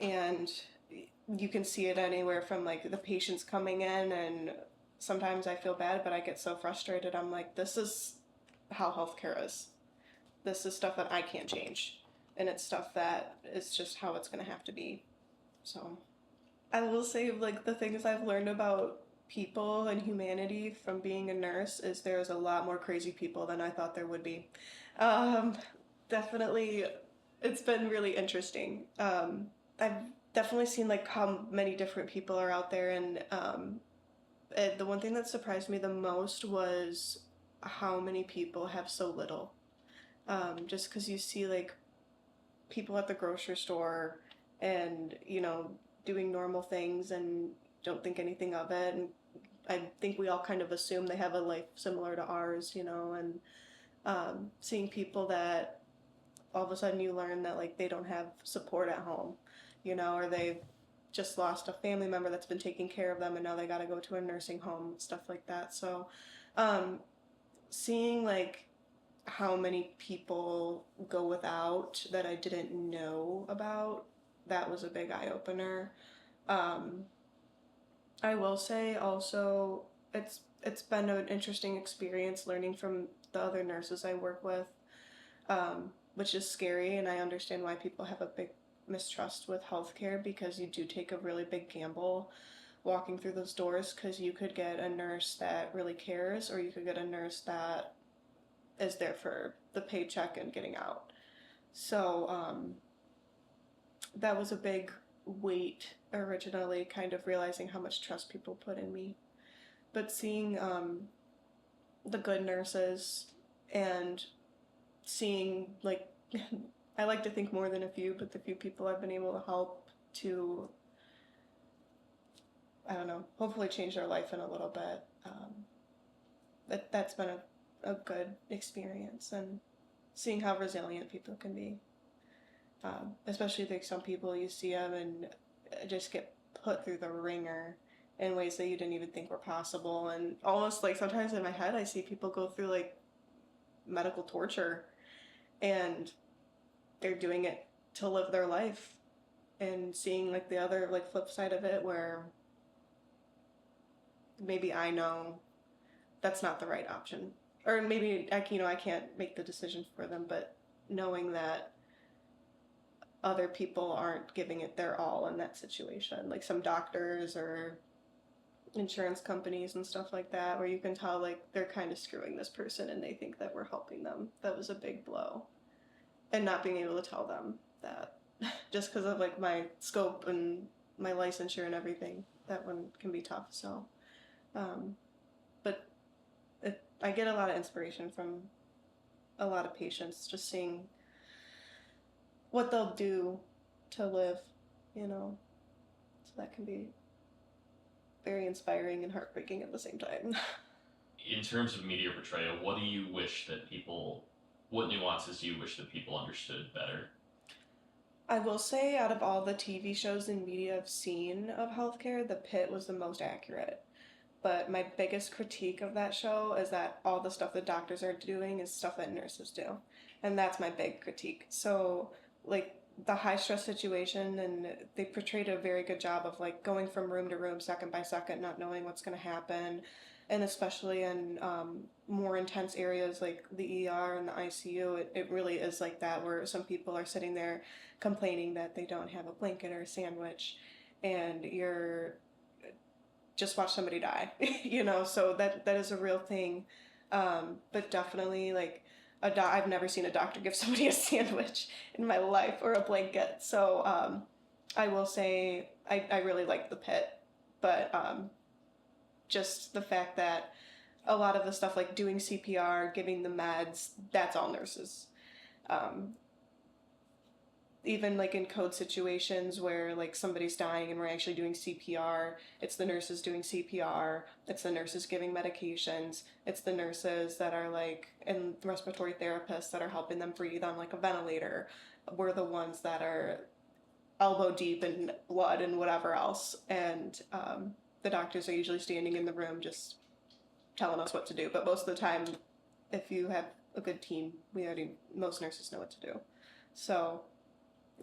And you can see it anywhere from like the patients coming in, and sometimes I feel bad, but I get so frustrated. I'm like, this is how healthcare is. This is stuff that I can't change. And it's stuff that is just how it's going to have to be. So I will say, like, the things I've learned about people and humanity from being a nurse is there's a lot more crazy people than I thought there would be. Definitely, it's been really interesting. I've definitely seen like how many different people are out there, and the one thing that surprised me the most was how many people have so little. Just because you see like people at the grocery store and, you know, doing normal things and don't think anything of it. And I think we all kind of assume they have a life similar to ours, you know, and seeing people that all of a sudden you learn that like they don't have support at home, you know, or they've just lost a family member that's been taking care of them and now they got to go to a nursing home, stuff like that. So seeing like how many people go without that I didn't know about, that was a big eye-opener. I will say also it's been an interesting experience learning from the other nurses I work with, which is scary, and I understand why people have a big mistrust with healthcare, because you do take a really big gamble walking through those doors, because you could get a nurse that really cares, or you could get a nurse that is there for the paycheck and getting out. So that was a big weight originally, kind of realizing how much trust people put in me. But seeing the good nurses and seeing, like, I like to think more than a few, but the few people I've been able to help to, I don't know, hopefully change their life in a little bit, that's been a good experience, and seeing how resilient people can be. Especially like some people, you see them and just get put through the ringer in ways that you didn't even think were possible. And almost like sometimes in my head, I see people go through like medical torture, and they're doing it to live their life. And seeing like the other like flip side of it, where maybe I know that's not the right option, or maybe I can't make the decision for them, but knowing that other people aren't giving it their all in that situation. Like some doctors or insurance companies and stuff like that, where you can tell like they're kind of screwing this person and they think that we're helping them. That was a big blow. And not being able to tell them that just because of like my scope and my licensure and everything, that one can be tough. So, but I get a lot of inspiration from a lot of patients, just seeing what they'll do to live, you know. So that can be very inspiring and heartbreaking at the same time. In terms of media portrayal, what nuances do you wish that people understood better? I will say, out of all the TV shows and media I've seen of healthcare, The Pit was the most accurate. But my biggest critique of that show is that all the stuff that doctors are doing is stuff that nurses do. And that's my big critique. So, like, the high stress situation, and they portrayed a very good job of like going from room to room, second by second, not knowing what's going to happen. And especially in more intense areas like the ER and the ICU, it really is like that, where some people are sitting there complaining that they don't have a blanket or a sandwich, and you're just watch somebody die, you know. So that is a real thing. But definitely, like, I've never seen a doctor give somebody a sandwich in my life or a blanket. So I will say I really like The Pit, but just the fact that a lot of the stuff like doing CPR, giving the meds, that's all nurses. Even like in code situations where like somebody's dying and we're actually doing CPR, it's the nurses doing CPR, it's the nurses giving medications, it's the nurses that are like, and respiratory therapists that are helping them breathe on like a ventilator. We're the ones that are elbow deep in blood and whatever else, and the doctors are usually standing in the room just telling us what to do. But most of the time, if you have a good team, most nurses know what to do. So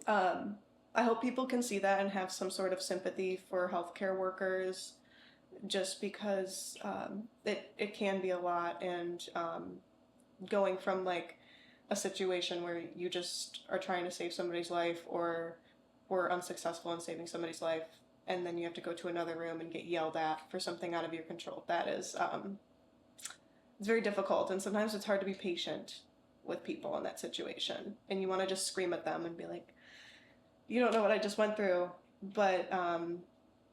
I hope people can see that and have some sort of sympathy for healthcare workers, just because it can be a lot. And going from like a situation where you just are trying to save somebody's life or were unsuccessful in saving somebody's life, and then you have to go to another room and get yelled at for something out of your control, that is it's very difficult. And sometimes it's hard to be patient with people in that situation, and you want to just scream at them and be like, you don't know what I just went through. But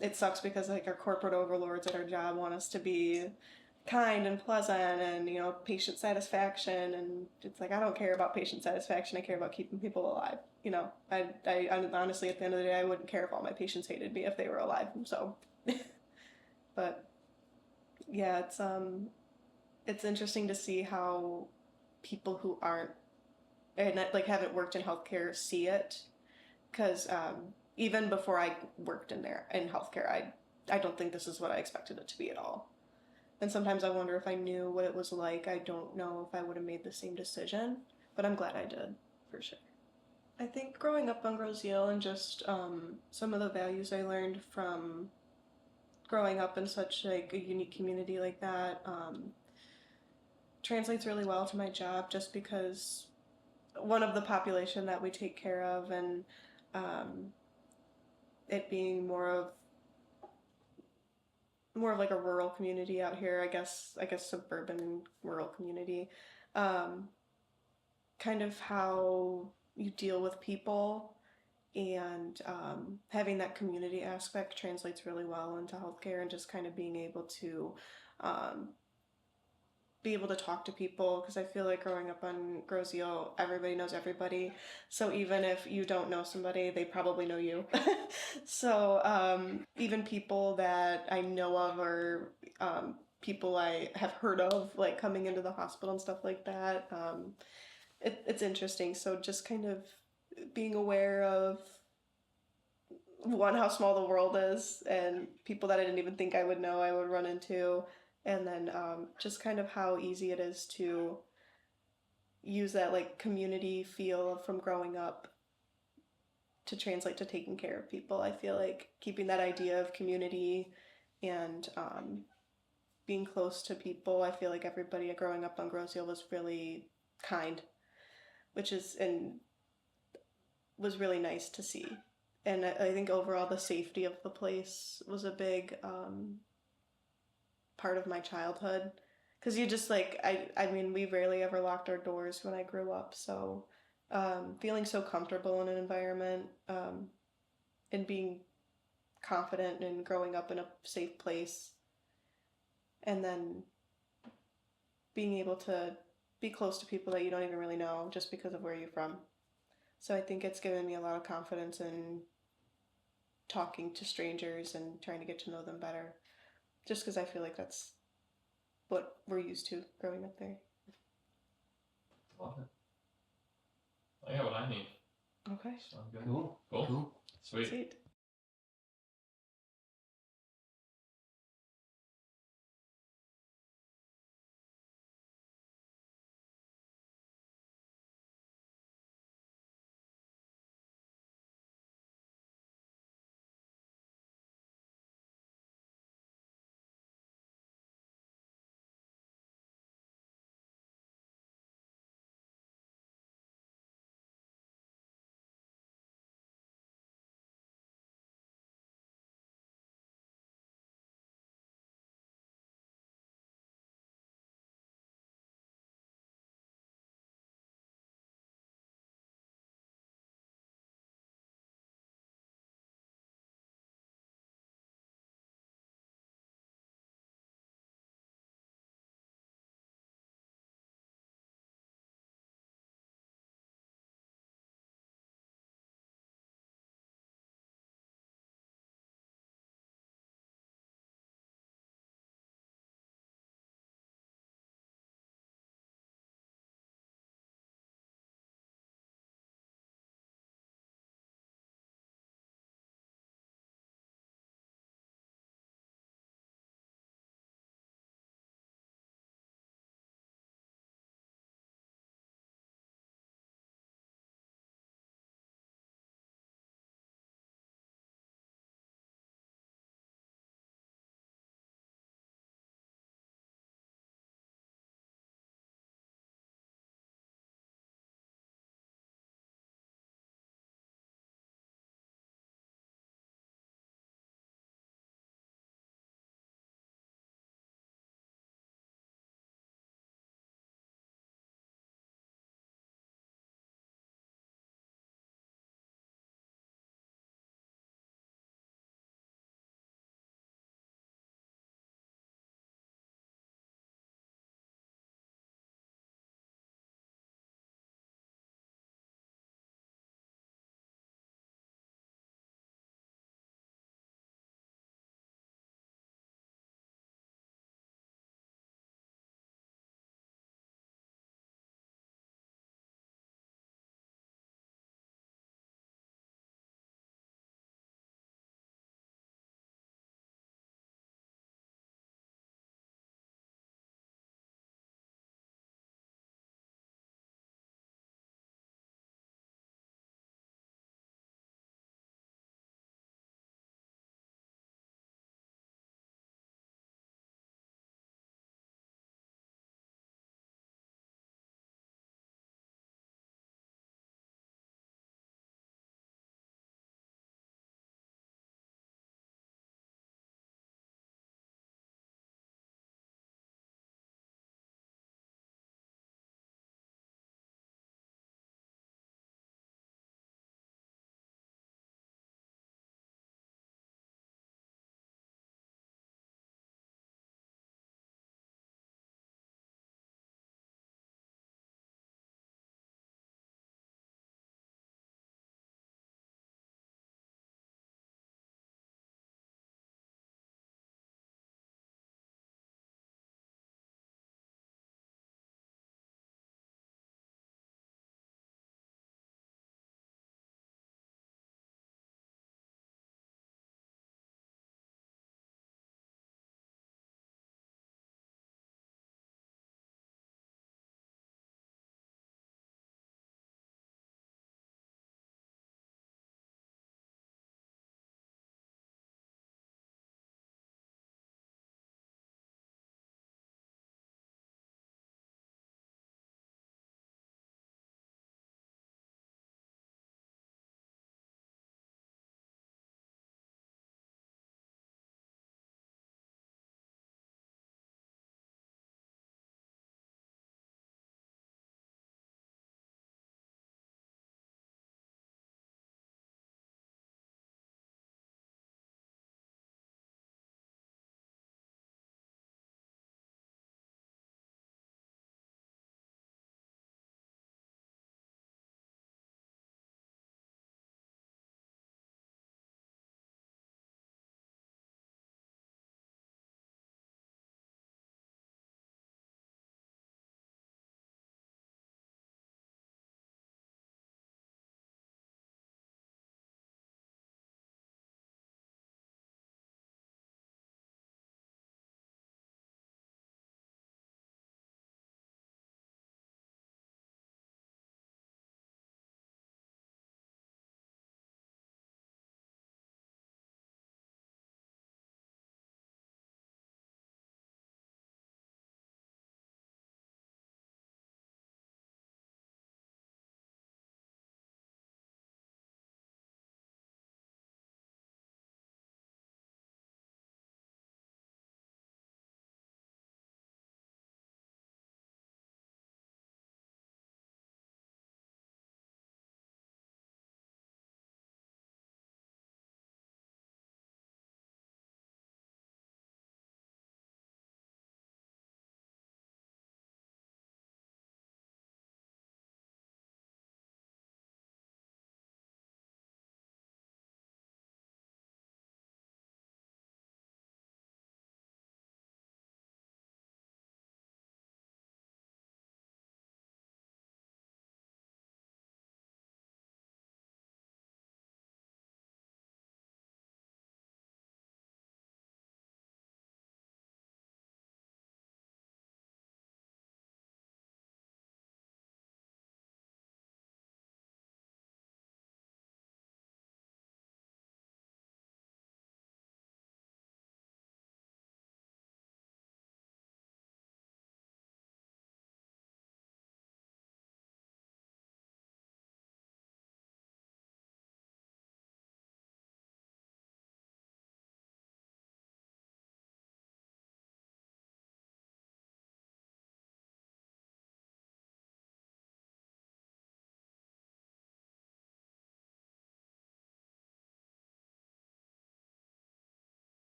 it sucks because like our corporate overlords at our job want us to be kind and pleasant and, you know, patient satisfaction, and it's like, I don't care about patient satisfaction, I care about keeping people alive. You know, I honestly, at the end of the day, I wouldn't care if all my patients hated me if they were alive. So but yeah, it's interesting to see how people who aren't, and like haven't worked in healthcare, see it. Because even before I worked in healthcare, I don't think this is what I expected it to be at all. And sometimes I wonder if I knew what it was like, I don't know if I would have made the same decision. But I'm glad I did, for sure. I think growing up on Grosse-Ile and just some of the values I learned from growing up in such like a unique community like that translates really well to my job, just because one of the population that we take care of, and it being more of like a rural community out here, I guess suburban rural community, kind of how you deal with people, and having that community aspect translates really well into healthcare, and just kind of being able to talk to people, because I feel like growing up on Grosse-Ile, everybody knows everybody. So even if you don't know somebody, they probably know you. So even people that I know of, or people I have heard of, like coming into the hospital and stuff like that, it's interesting. So just kind of being aware of, one, how small the world is, and people that I didn't even think I would know I would run into. And then just kind of how easy it is to use that like community feel from growing up to translate to taking care of people. I feel like keeping that idea of community and being close to people, I feel like everybody growing up on Grosse-Ile was really kind, which is, and was really nice to see. And I think overall the safety of the place was a big part of my childhood. Because you just like, I mean, we rarely ever locked our doors when I grew up. So feeling so comfortable in an environment and being confident and growing up in a safe place, and then being able to be close to people that you don't even really know just because of where you're from. So I think it's given me a lot of confidence in talking to strangers and trying to get to know them better, just because I feel like that's what we're used to growing up there. Love it. I got what I need. Okay. Sounds good. Cool. Sweet. Sweet.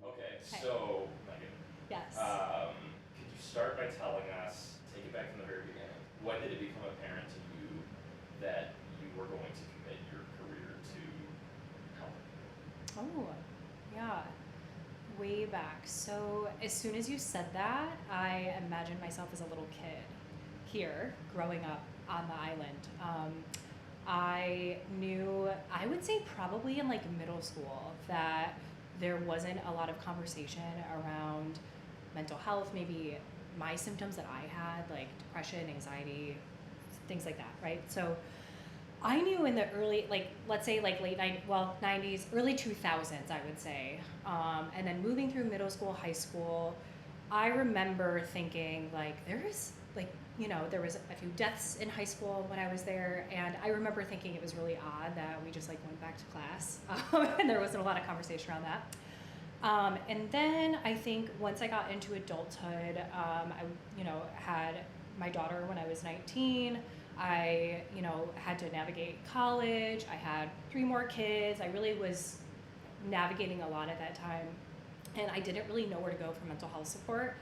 Okay, so Megan, Yes. could you start by telling us, take it back from the very beginning, when did it become apparent to you that you were going to commit your career to health? Oh, yeah. Way back. So as soon as you said that, I imagined myself as a little kid here, growing up on the island. I knew, I would say probably in like middle school, that there wasn't a lot of conversation around mental health, maybe my symptoms that I had, like depression, anxiety, things like that, right? So I knew in the early, like, let's say like late 90s, early 2000s, I would say. And then moving through middle school, high school, I remember thinking like there was like, you know, there was a few deaths in high school when I was there. And I remember thinking it was really odd that we just like went back to class and there wasn't a lot of conversation around that. And then I think once I got into adulthood, I, you know, had my daughter when I was 19. I, you know, had to navigate college. I had 3 more kids. I really was navigating a lot at that time. And I didn't really know where to go for mental health support.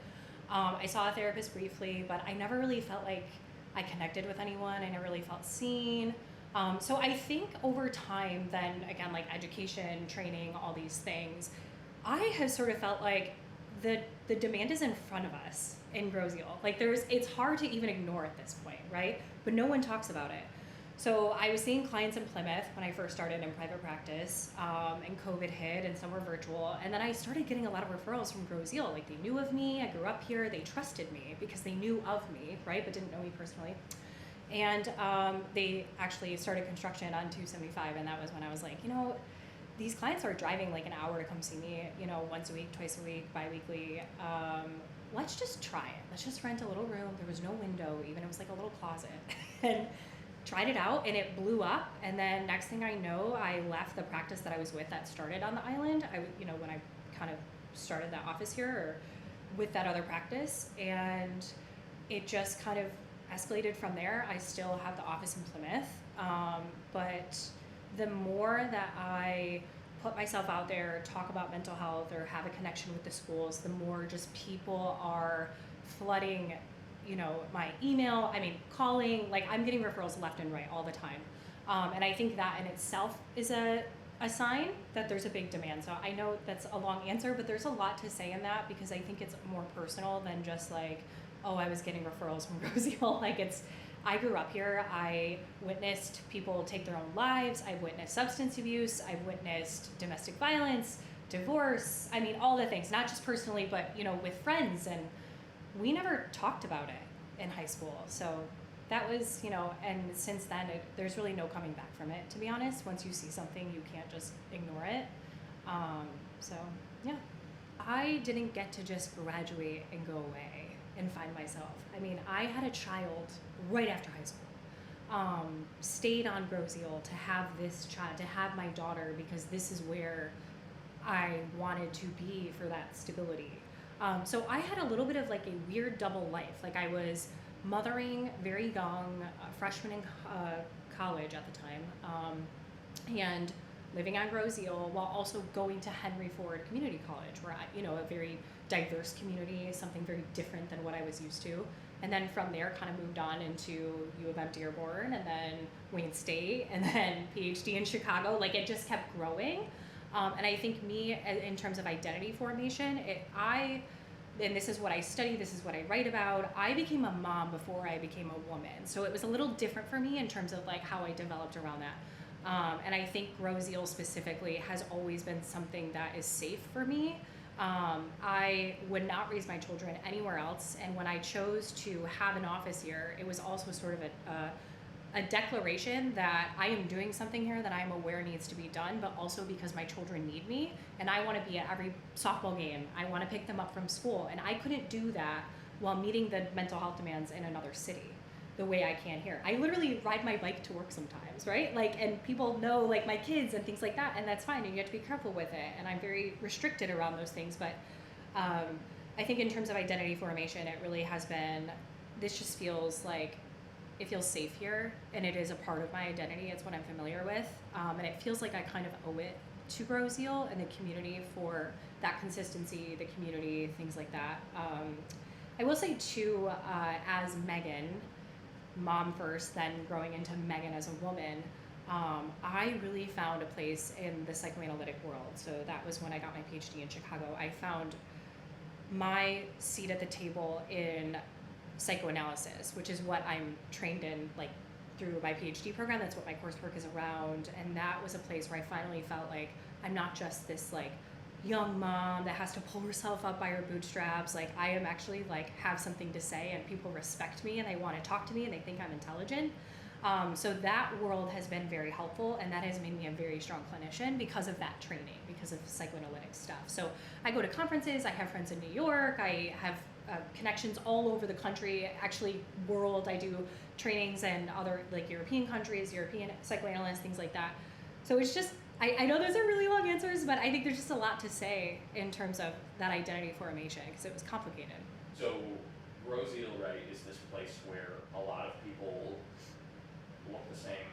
I saw a therapist briefly, but I never really felt like I connected with anyone. I never really felt seen. So I think over time, then again, like education, training, all these things, I have sort of felt like the demand is in front of us in Groseal. Like it's hard to even ignore at this point, right? But no one talks about it. So I was seeing clients in Plymouth when I first started in private practice, and COVID hit and some were virtual. And then I started getting a lot of referrals from Groseal. Like they knew of me, I grew up here, they trusted me because they knew of me, right? But didn't know me personally. And they actually started construction on 275, and that was when I was like, you know, these clients are driving like an hour to come see me, you know, once a week, twice a week, bi-weekly. Let's just try it. Let's just rent a little room. There was no window, even it was like a little closet. And tried it out and it blew up. And then next thing I know, I left the practice that I was with that started on the island. You know, when I kind of started that office here or with that other practice, and it just kind of escalated from there. I still have the office in Plymouth, but the more that I put myself out there, talk about mental health or have a connection with the schools, the more just people are flooding, you know, my email, calling, like I'm getting referrals left and right all the time. And I think that in itself is a sign that there's a big demand. So I know that's a long answer, but there's a lot to say in that because I think it's more personal than just like, oh, I was getting referrals from Groseal. Like I grew up here. I witnessed people take their own lives. I've witnessed substance abuse. I've witnessed domestic violence, divorce. all the things, not just personally, but, you know, with friends. And we never talked about it in high school. So that was, you know, and since then, there's really no coming back from it, to be honest. Once you see something, you can't just ignore it. So, yeah. I didn't get to just graduate and go away and find myself. I had a child right after high school. Stayed on Groseal to have this child, to have my daughter, because this is where I wanted to be for that stability. So I had a little bit of like a weird double life. Like I was mothering very young, freshman in college at the time, and living on Groseal while also going to Henry Ford Community College, where a very diverse community, something very different than what I was used to. And then from there kind of moved on into U of M Dearborn, and then Wayne State, and then PhD in Chicago. Like it just kept growing. And I think me, in terms of identity formation, and this is what I study, this is what I write about, I became a mom before I became a woman. So it was a little different for me in terms of like how I developed around that. And I think Groseal specifically has always been something that is safe for me. I would not raise my children anywhere else. And when I chose to have an office here, it was also sort of a declaration that I am doing something here that I'm aware needs to be done, but also because my children need me and I want to be at every softball game. I want to pick them up from school, and I couldn't do that while meeting the mental health demands in another city the way I can here. I literally ride my bike to work sometimes, right? Like, and people know like my kids and things like that, and that's fine, and you have to be careful with it, and I'm very restricted around those things. But I think in terms of identity formation, it really has been, this just feels like, it feels safe here, and it is a part of my identity. It's what I'm familiar with, and it feels like I kind of owe it to Groseal and the community for that consistency, the community, things like that. I will say too, as Megan, mom first, then growing into Megan as a woman, I really found a place in the psychoanalytic world. So that was when I got my PhD in Chicago. I found my seat at the table in psychoanalysis, which is what I'm trained in, like through my PhD program. That's what my coursework is around, and that was a place where I finally felt like I'm not just this like young mom that has to pull herself up by her bootstraps. Like, I am actually like have something to say, and people respect me and they want to talk to me and they think I'm intelligent. So that world has been very helpful, and that has made me a very strong clinician because of that training, because of psychoanalytic stuff. So I go to conferences, I have friends in New York, I have connections all over the country, actually world. I do trainings in other like European countries, European psychoanalysts, things like that. So it's just, I know those are really long answers, but I think there's just a lot to say in terms of that identity formation, because it was complicated. So Groseal, right, is this place where a lot of people look the same,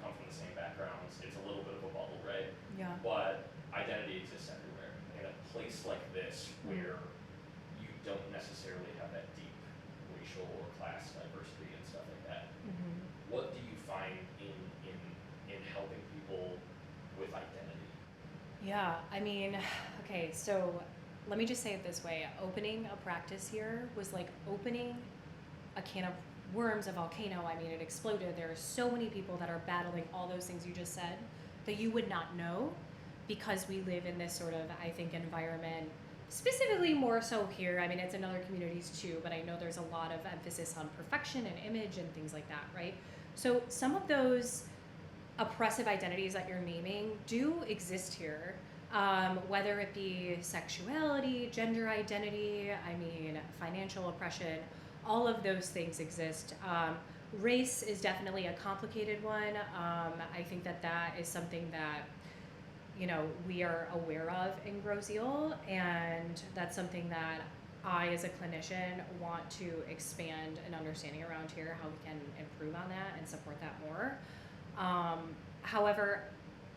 come from the same backgrounds. It's a little bit of a bubble, right? Yeah. But identity exists everywhere. In a place like this where you don't necessarily have that deep racial or class diversity and stuff like that, what do you find in helping people with identity? Yeah, I mean, okay, so let me just say it this way. Opening a practice here was like opening a can of worms, a volcano. I mean, it exploded. There are so many people that are battling all those things you just said that you would not know, because we live in this sort of, I think, environment, specifically more so here. I mean, it's in other communities too, but I know there's a lot of emphasis on perfection and image and things like that, right? So some of those oppressive identities that you're naming do exist here, whether it be sexuality, gender identity, I mean, financial oppression, all of those things exist. Race is definitely a complicated one. I think that is something that, you know, we are aware of in Groseal, and that's something that I, as a clinician, want to expand an understanding around here, how we can improve on that and support that more. However,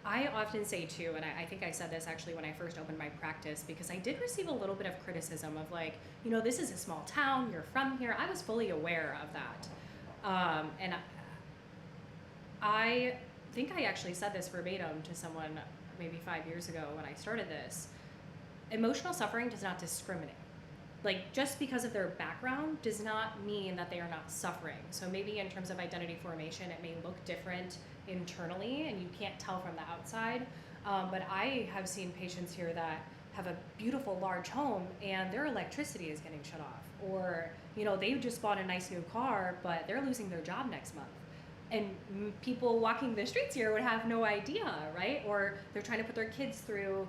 I often say too, and I think I said this actually when I first opened my practice, because I did receive a little bit of criticism of like, you know, this is a small town, you're from here. I was fully aware of that. And I think I actually said this verbatim to someone maybe 5 years ago when I started this. Emotional suffering does not discriminate. Like, just because of their background does not mean that they are not suffering. So maybe in terms of identity formation, it may look different internally and you can't tell from the outside. But I have seen patients here that have a beautiful large home and their electricity is getting shut off. Or, you know, they just bought a nice new car, but they're losing their job next month. And people walking the streets here would have no idea, right? Or they're trying to put their kids through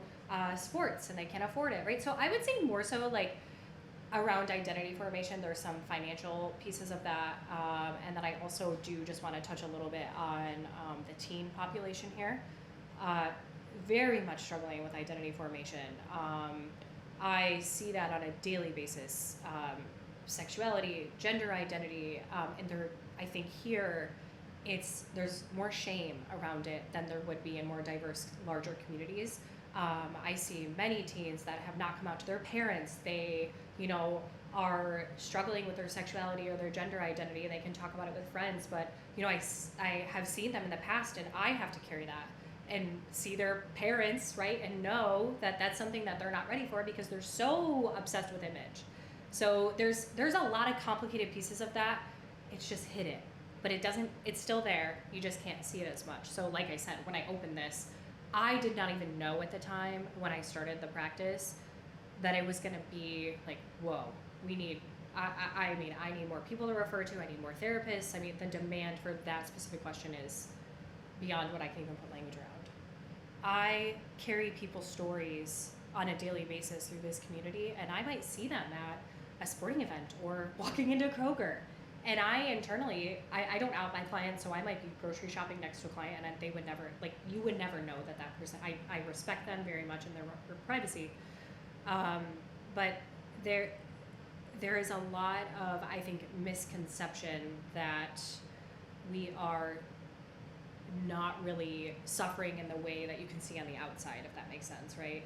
sports and they can't afford it, right? So I would say more so like around identity formation, there's some financial pieces of that. And then I also do just want to touch a little bit on the teen population here. Very much struggling with identity formation. I see that on a daily basis. Sexuality, gender identity, and there, I think here, there's more shame around it than there would be in more diverse, larger communities. I see many teens that have not come out to their parents. They, you know, are struggling with their sexuality or their gender identity, and they can talk about it with friends. But, you know, I have seen them in the past, and I have to carry that and see their parents, right, and know that that's something that they're not ready for because they're so obsessed with image. So there's a lot of complicated pieces of that. It's just hidden, but it's still there. You just can't see it as much. So like I said, when I opened this, I did not even know at the time when I started the practice that it was gonna be like, whoa, we need I mean, I need more people to refer to. I need more therapists. I mean, the demand for that specific question is beyond what I can even put language around. I carry people's stories on a daily basis through this community, and I might see them at a sporting event or walking into Kroger. And I internally, I don't out my clients, so I might be grocery shopping next to a client, and they would never, like, you would never know that person. I respect them very much in their privacy. But there is a lot of, I think, misconception that we are not really suffering in the way that you can see on the outside, if that makes sense, right?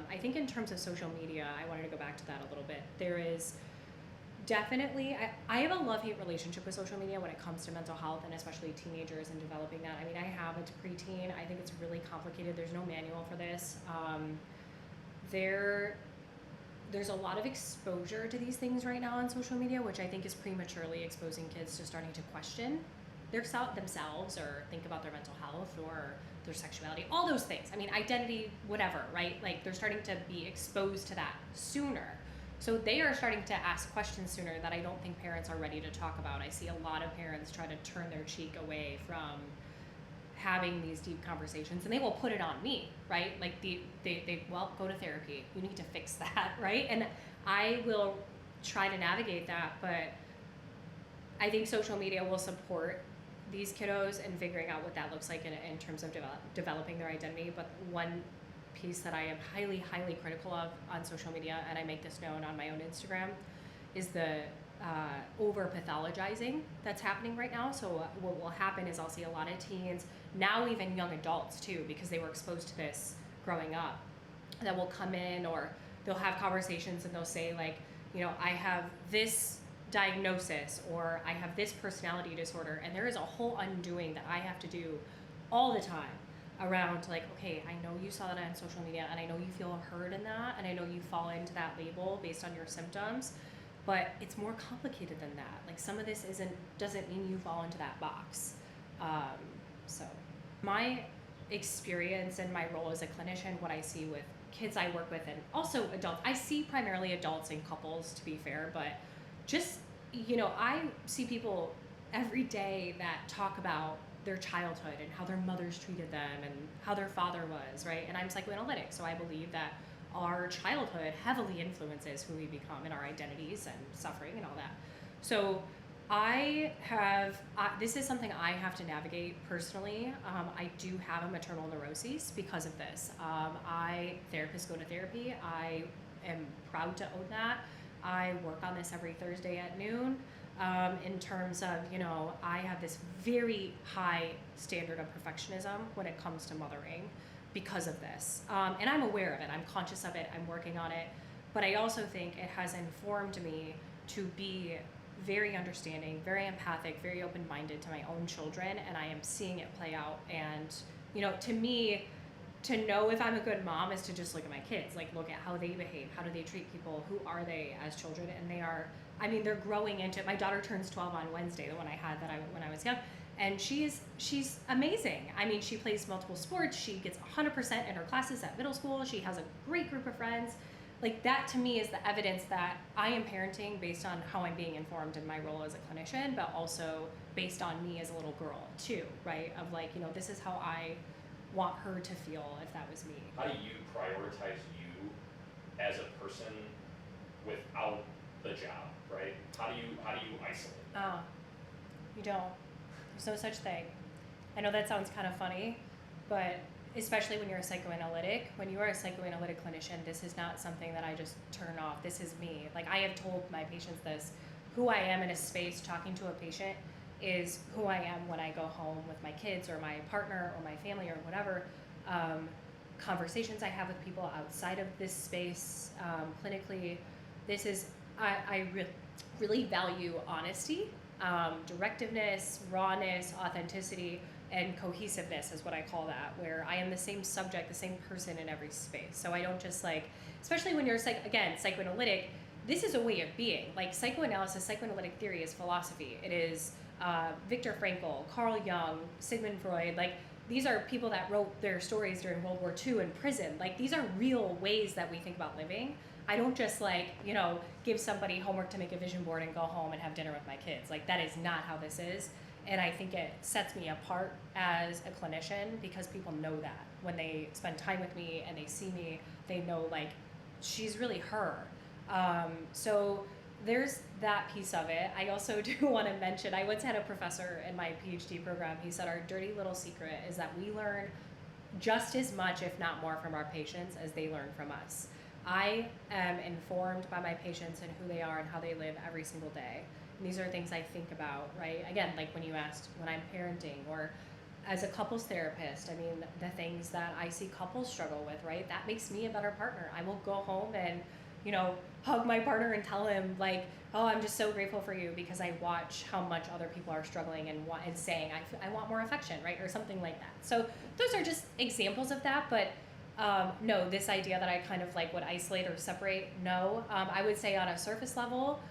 I think in terms of social media, I wanted to go back to that a little bit. There is definitely, I have a love-hate relationship with social media when it comes to mental health, and especially teenagers and developing that. I mean, I have a preteen. I think it's really complicated. There's no manual for this. There's a lot of exposure to these things right now on social media, which I think is prematurely exposing kids to starting to question themselves or think about their mental health or their sexuality, all those things. I mean, identity, whatever, right? Like, they're starting to be exposed to that sooner. So they are starting to ask questions sooner that I don't think parents are ready to talk about. I see a lot of parents try to turn their cheek away from having these deep conversations, and they will put it on me, right? Like, well, go to therapy. You need to fix that, right? And I will try to navigate that, but I think social media will support these kiddos and figuring out what that looks like in terms of developing their identity. But one piece that I am highly, highly critical of on social media, and I make this known on my own Instagram, is the over pathologizing that's happening right now. So what will happen is I'll see a lot of teens, now even young adults too, because they were exposed to this growing up, that will come in, or they'll have conversations and they'll say, like, you know, I have this diagnosis, or I have this personality disorder, and there is a whole undoing that I have to do all the time around, like, okay, I know you saw that on social media, and I know you feel heard in that, and I know you fall into that label based on your symptoms, but it's more complicated than that. Like, some of this doesn't mean you fall into that box. So my experience and my role as a clinician, what I see with kids I work with, and also adults, I see primarily adults and couples, to be fair, but just, you know, I see people every day that talk about their childhood and how their mothers treated them and how their father was, right? And I'm psychoanalytic, so I believe that our childhood heavily influences who we become and our identities and suffering and all that. So this is something I have to navigate personally. I do have a maternal neuroses because of this. Therapists go to therapy. I am proud to own that. I work on this every Thursday at noon. In terms of, you know, I have this very high standard of perfectionism when it comes to mothering because of this. And I'm aware of it. I'm conscious of it. I'm working on it. But I also think it has informed me to be very understanding, very empathic, very open-minded to my own children, and I am seeing it play out. And, you know, to me, to know if I'm a good mom is to just look at my kids, like, look at how they behave, how do they treat people, who are they as children, and they're growing into it. My daughter turns 12 on Wednesday, the one I had when I was young, and she's amazing. I mean, she plays multiple sports, she gets 100% in her classes at middle school, she has a great group of friends. Like, that to me is the evidence that I am parenting based on how I'm being informed in my role as a clinician, but also based on me as a little girl too, right? Of, like, you know, this is how I want her to feel if that was me. How do you prioritize you as a person without the job, right? How do you isolate? You don't. There's no such thing. I know that sounds kind of funny, but especially when you're a psychoanalytic, when you are a psychoanalytic clinician, this is not something that I just turn off. This is me. Like, I have told my patients this. Who I am in a space talking to a patient is who I am when I go home with my kids or my partner or my family or whatever. Conversations I have with people outside of this space, clinically, this is, I really value honesty, directiveness, rawness, authenticity, and cohesiveness is what I call that, where I am the same subject, the same person in every space. So I don't just, like, especially when you're, psychoanalytic, this is a way of being. Like, psychoanalysis, psychoanalytic theory is philosophy. It is Viktor Frankl, Carl Jung, Sigmund Freud. Like, these are people that wrote their stories during World War II in prison. Like, these are real ways that we think about living. I don't just give somebody homework to make a vision board and go home and have dinner with my kids. Like, that is not how this is. And I think it sets me apart as a clinician because people know that. When they spend time with me and they see me, they know, like, she's really her. So there's that piece of it. I also do want to mention, I once had a professor in my PhD program. He said our dirty little secret is that we learn just as much, if not more, from our patients as they learn from us. I am informed by my patients and who they are and how they live every single day. And these are things I think about, right? Again, like when you asked when I'm parenting or as a couples therapist, I mean, the things that I see couples struggle with, right? That makes me a better partner. I will go home and, hug my partner and tell him, like, oh, I'm just so grateful for you because I watch how much other people are struggling and saying, I want more affection, right? Or something like that. So those are just examples of that. But no, this idea that I kind of would isolate or separate, no. I would say on a surface level,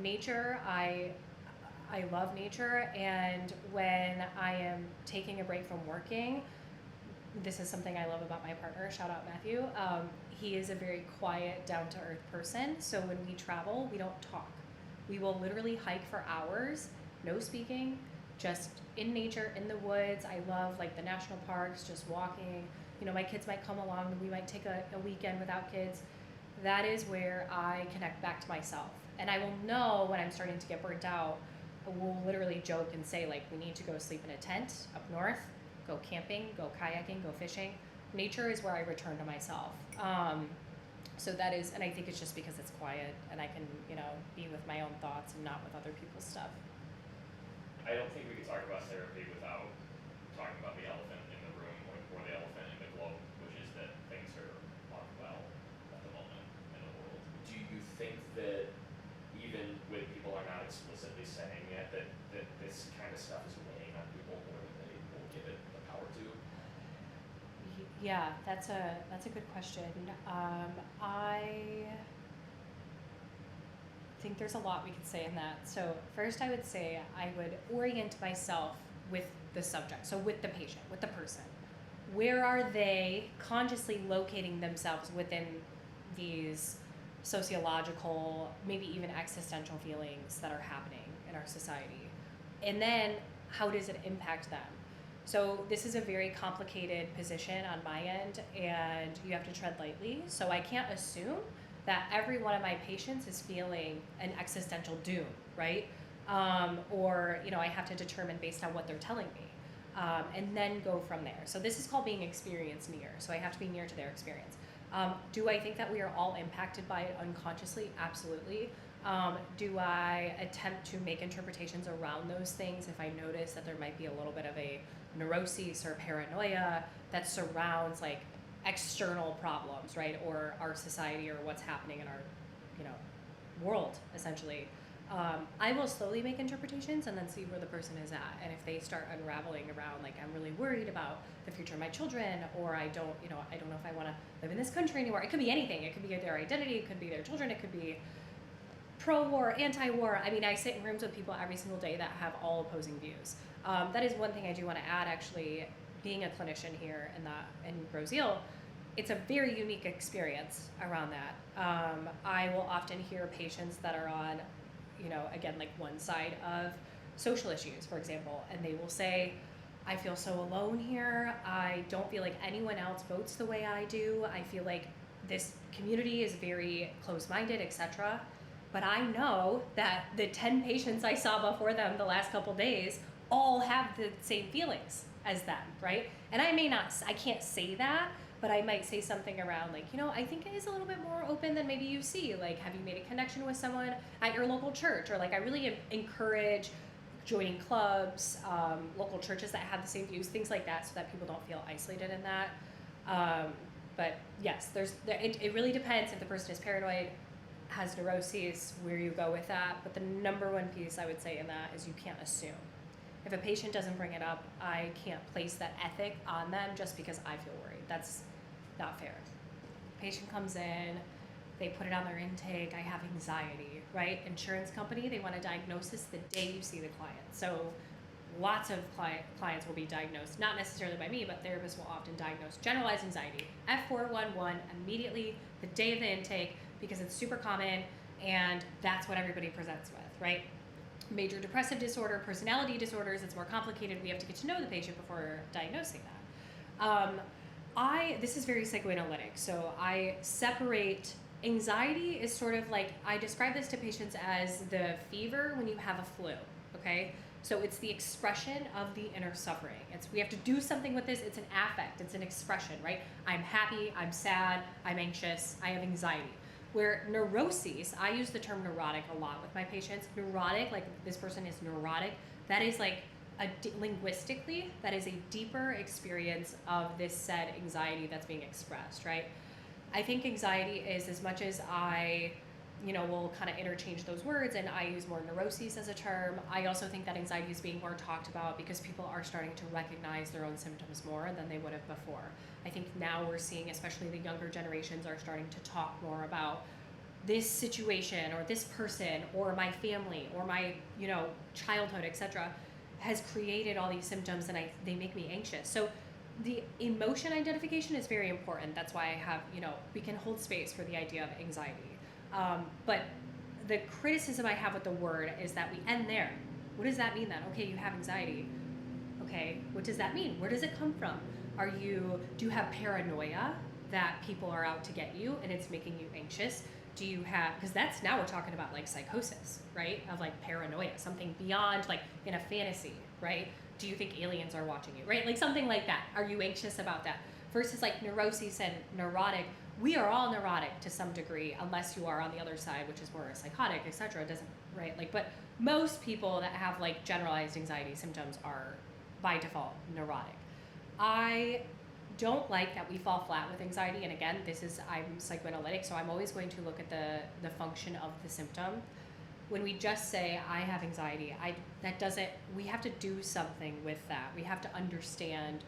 nature, I love nature. And when I am taking a break from working, this is something I love about my partner, shout out Matthew. He is a very quiet, down-to-earth person. So when we travel, we don't talk. We will literally hike for hours, no speaking, just in nature, in the woods. I love the national parks, just walking. My kids might come along, we might take a weekend without kids. That is where I connect back to myself. And I will know when I'm starting to get burnt out. We'll literally joke and say, we need to go sleep in a tent up north, go camping, go kayaking, go fishing. Nature is where I return to myself. So that is, and I think it's just because it's quiet and I can, be with my own thoughts and not with other people's stuff. I don't think we could talk about therapy without talking about the elephant in the room or the elephant in the globe, which is that things are unwell at the moment in the world. Do you think that even when people are not explicitly saying it, that this kind of stuff is weighing on people more than they will give it the power to? Yeah, that's a good question. I think there's a lot we could say in that. So first I would say I would orient myself with the subject, so with the patient, with the person. Where are they consciously locating themselves within these sociological, maybe even existential feelings that are happening in our society? And then how does it impact them? So this is a very complicated position on my end, and you have to tread lightly. So I can't assume that every one of my patients is feeling an existential doom, right? Or I have to determine based on what they're telling me, and then go from there. So this is called being experience near. So I have to be near to their experience. Do I think that we are all impacted by it unconsciously? Absolutely. Do I attempt to make interpretations around those things if I notice that there might be a little bit of a neuroses or paranoia that surrounds external problems, right? Or our society or what's happening in our, world, essentially. I will slowly make interpretations and then see where the person is at. And if they start unraveling around, I'm really worried about the future of my children, or I don't know if I want to live in this country anymore. It could be anything. It could be their identity. It could be their children. It could be pro-war, anti-war. I mean, I sit in rooms with people every single day that have all opposing views. That is one thing I do want to add, actually, being a clinician here in Brazil. It's a very unique experience around that. I will often hear patients that are on, again, one side of social issues, for example, and they will say, I feel so alone here. I don't feel like anyone else votes the way I do. I feel like this community is very closed-minded, etc. But I know that the 10 patients I saw before them the last couple days all have the same feelings as them, right? And I can't say that, but I might say something around I think it is a little bit more open than maybe you see. Have you made a connection with someone at your local church? Or I really encourage joining clubs, local churches that have the same views, things like that, so that people don't feel isolated in that. But yes, it really depends if the person is paranoid, has neuroses, where you go with that. But the number one piece I would say in that is you can't assume. If a patient doesn't bring it up, I can't place that ethic on them just because I feel worried. That's not fair. Patient comes in, they put it on their intake, I have anxiety, right? Insurance company, they want a diagnosis the day you see the client. So lots of clients will be diagnosed, not necessarily by me, but therapists will often diagnose generalized anxiety, F411, immediately the day of the intake, because it's super common and that's what everybody presents with, right? Major depressive disorder, personality disorders, it's more complicated. We have to get to know the patient before diagnosing that. This is very psychoanalytic, so I separate anxiety is sort of like, I describe this to patients as the fever when you have a flu, okay? So it's the expression of the inner suffering. We have to do something with this. It's an affect, it's an expression, right? I'm happy, I'm sad, I'm anxious, I have anxiety. Where neuroses, I use the term neurotic a lot with my patients. Neurotic, like this person is neurotic, that is like, linguistically, that is a deeper experience of this said anxiety that's being expressed, right? I think anxiety is, as much as I, will kind of interchange those words and I use more neuroses as a term, I also think that anxiety is being more talked about because people are starting to recognize their own symptoms more than they would have before. I think now we're seeing, especially the younger generations are starting to talk more about this situation or this person or my family or my, childhood, etc., has created all these symptoms and they make me anxious. So the emotion identification is very important. That's why I have, we can hold space for the idea of anxiety. But the criticism I have with the word is that we end there. What does that mean then? Okay, you have anxiety. Okay, what does that mean? Where does it come from? Do you have paranoia that people are out to get you and it's making you anxious? Do you have, because now we're talking about like psychosis, right? Of like paranoia, something beyond like in a fantasy, right? Do you think aliens are watching you, right? Like something like that. Are you anxious about that? Versus like neuroses and neurotic, we are all neurotic to some degree, unless you are on the other side, which is more psychotic, etc. It doesn't, right? Like, but most people that have like generalized anxiety symptoms are by default neurotic. I don't like that we fall flat with anxiety, and again, I'm psychoanalytic, so I'm always going to look at the function of the symptom. When we just say, I have anxiety, we have to do something with that. We have to understand,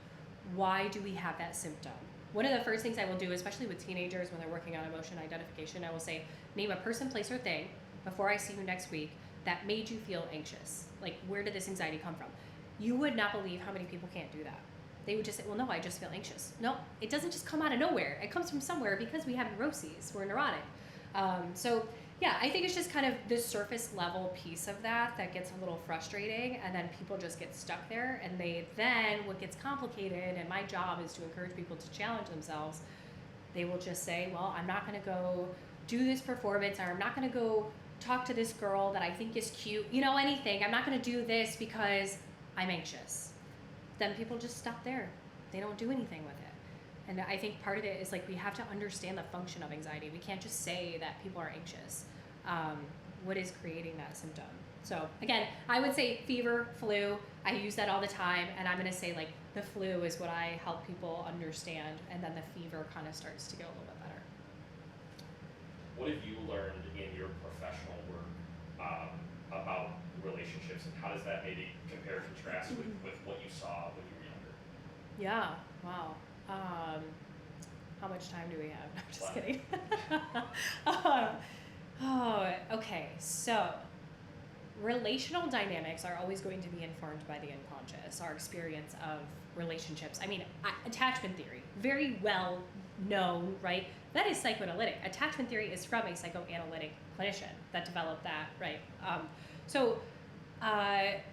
why do we have that symptom? One of the first things I will do, especially with teenagers when they're working on emotion identification, I will say, name a person, place, or thing before I see you next week that made you feel anxious. Like, where did this anxiety come from? You would not believe how many people can't do that. They would just say, well, no, I just feel anxious. No, it doesn't just come out of nowhere. It comes from somewhere because we have neuroses. We're neurotic. So yeah, I think it's just kind of this surface level piece of that gets a little frustrating, and then people just get stuck there, and what gets complicated, and my job is to encourage people to challenge themselves, they will just say, well, I'm not going to go do this performance, or I'm not going to go talk to this girl that I think is cute, anything. I'm not going to do this because I'm anxious. Then people just stop there. They don't do anything with it. And I think part of it is like, we have to understand the function of anxiety. We can't just say that people are anxious. What is creating that symptom? So again, I would say fever, flu, I use that all the time, and I'm gonna say like the flu is what I help people understand, and then the fever kind of starts to go a little bit better. What have you learned in your professional work about relationships, and how does that maybe compare and contrast with what you saw when you were younger? Yeah, wow. How much time do we have? I'm just kidding. Okay, so relational dynamics are always going to be informed by the unconscious, our experience of relationships. I mean, attachment theory, very well known, right? That is psychoanalytic. Attachment theory is from a psychoanalytic clinician that developed that, right?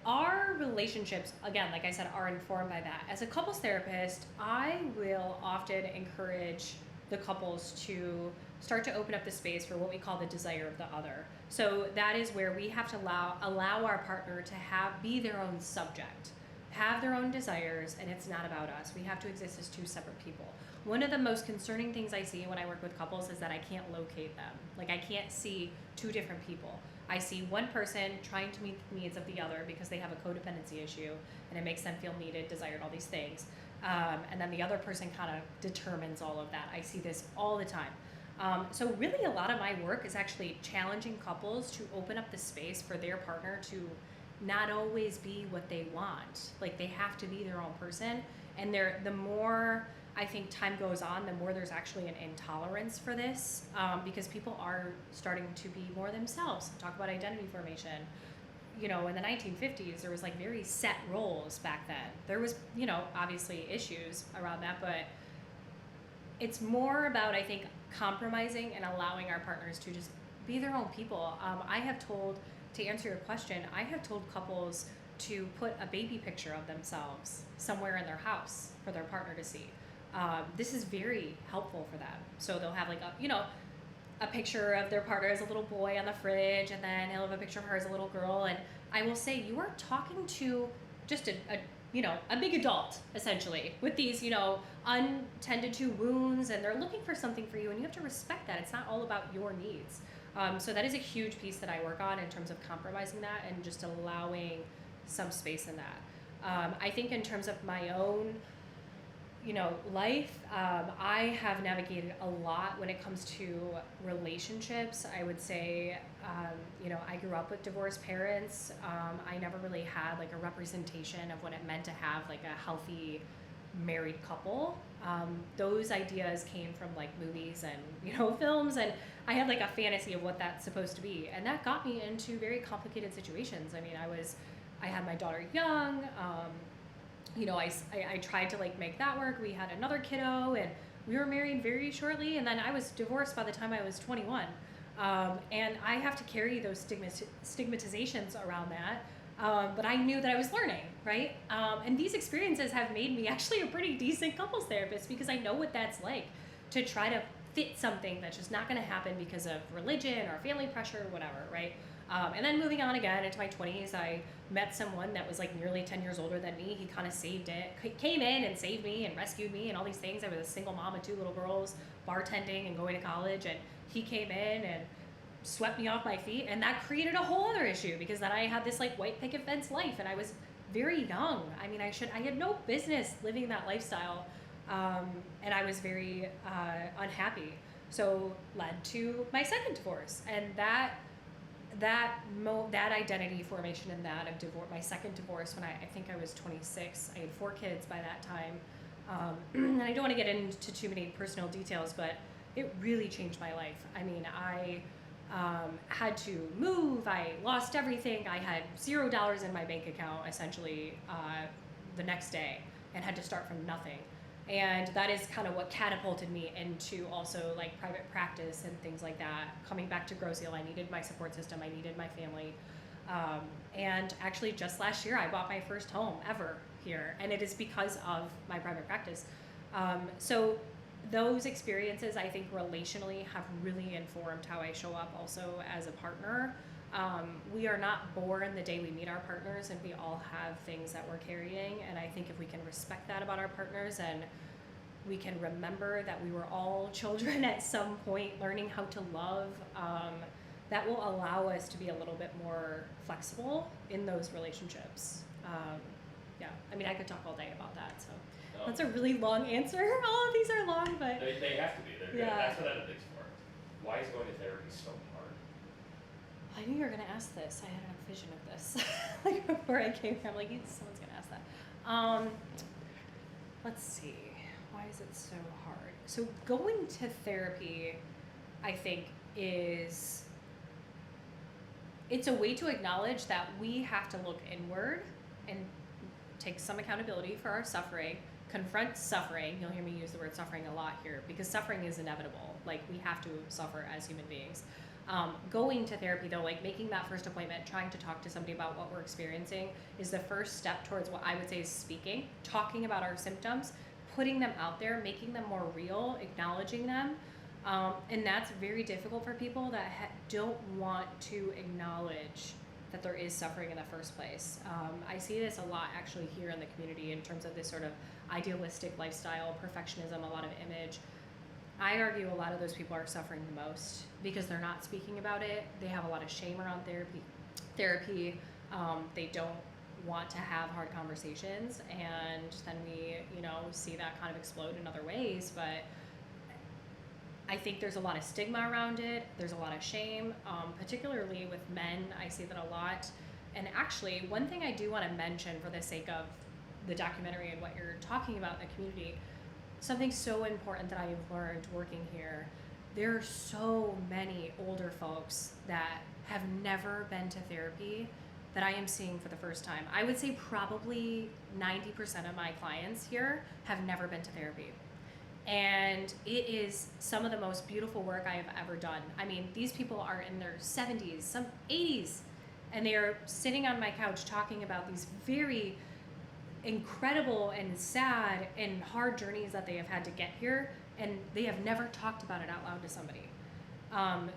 Our relationships, again, like I said, are informed by that. As a couples therapist, I will often encourage the couples to start to open up the space for what we call the desire of the other. So that is where we have to allow our partner to be their own subject, have their own desires, and it's not about us. We have to exist as two separate people. One of the most concerning things I see when I work with couples is that I can't locate them. Like, I can't see two different people. I see one person trying to meet the needs of the other because they have a codependency issue and it makes them feel needed, desired, all these things. And then the other person kind of determines all of that. I see this all the time. So really a lot of my work is actually challenging couples to open up the space for their partner to not always be what they want. Like, they have to be their own person. And the more I think time goes on, the more there's actually an intolerance for this, because people are starting to be more themselves. Talk about identity formation. In the 1950s, there was like very set roles back then. There was, obviously issues around that, but it's more about, I think, compromising and allowing our partners to just be their own people. To answer your question, I have told couples to put a baby picture of themselves somewhere in their house for their partner to see. This is very helpful for them. So they'll have like a picture of their partner as a little boy on the fridge, and then he'll have a picture of her as a little girl. And I will say, you are talking to just a big adult, essentially, with these, untended to wounds, and they're looking for something for you, and you have to respect that. It's not all about your needs. So that is a huge piece that I work on in terms of compromising that and just allowing some space in that. I think in terms of my own, life, I have navigated a lot when it comes to relationships. I would say, I grew up with divorced parents. I never really had like a representation of what it meant to have like a healthy married couple. Those ideas came from like movies and, films, and I had like a fantasy of what that's supposed to be. And that got me into very complicated situations. I mean, I had my daughter young. I tried to like make that work. We had another kiddo, and we were married very shortly, and then I was divorced by the time I was 21. And I have to carry those stigmatizations around that. But I knew that I was learning, right? And these experiences have made me actually a pretty decent couples therapist, because I know what that's like to try to fit something that's just not going to happen because of religion or family pressure or whatever, right? And then moving on again into my 20s, I met someone that was like nearly 10 years older than me. He kind of came in and saved me and rescued me and all these things. I was a single mom of 2 little girls, bartending and going to college, and he came in and swept me off my feet, and that created a whole other issue, because then I had this like white picket fence life, and I was very young. I mean, I had no business living that lifestyle, and I was very unhappy. So led to my second divorce, and that identity formation and that of my second divorce, when I think I was 26. I had 4 kids by that time, and I don't want to get into too many personal details, but it really changed my life. I mean, I had to move. I lost everything. I had $0 in my bank account essentially the next day, and had to start from nothing. And that is kind of what catapulted me into also like private practice and things like that. Coming back to Grosse Ile, I needed my support system. I needed my family. And actually just last year, I bought my first home ever here. And it is because of my private practice. So those experiences, I think relationally, have really informed how I show up also as a partner. We are not born the day we meet our partners, and we all have things that we're carrying. And I think if we can respect that about our partners, and we can remember that we were all children at some point learning how to love, that will allow us to be a little bit more flexible in those relationships. I mean, I could talk all day about that. So that's a really long answer. All of these are long, but They have to be. They're good. Yeah. That's what ethics for. Why is going to therapy so hard? I knew you were going to ask this. I had a vision of this like before I came here. I'm like, someone's going to ask that. Let's see. Why is it so hard? So going to therapy, I think, it's a way to acknowledge that we have to look inward and take some accountability for our suffering, confront suffering. You'll hear me use the word suffering a lot here, because suffering is inevitable. Like, we have to suffer as human beings. Going to therapy, though, like making that first appointment, trying to talk to somebody about what we're experiencing, is the first step towards what I would say is speaking, talking about our symptoms, putting them out there, making them more real, acknowledging them. And that's very difficult for people that don't want to acknowledge that there is suffering in the first place. I see this a lot actually here in the community in terms of this sort of idealistic lifestyle, perfectionism, a lot of image. I argue a lot of those people are suffering the most because they're not speaking about it. They have a lot of shame around therapy. They don't want to have hard conversations, and then we, see that kind of explode in other ways. But I think there's a lot of stigma around it. There's a lot of shame, particularly with men. I see that a lot. And actually, one thing I do want to mention for the sake of the documentary and what you're talking about in the community, something so important that I've learned working here, there are so many older folks that have never been to therapy that I am seeing for the first time. I would say probably 90% of my clients here have never been to therapy. And it is some of the most beautiful work I have ever done. I mean, these people are in their 70s, some 80s, and they are sitting on my couch talking about these very incredible and sad and hard journeys that they have had to get here, and they have never talked about it out loud to somebody.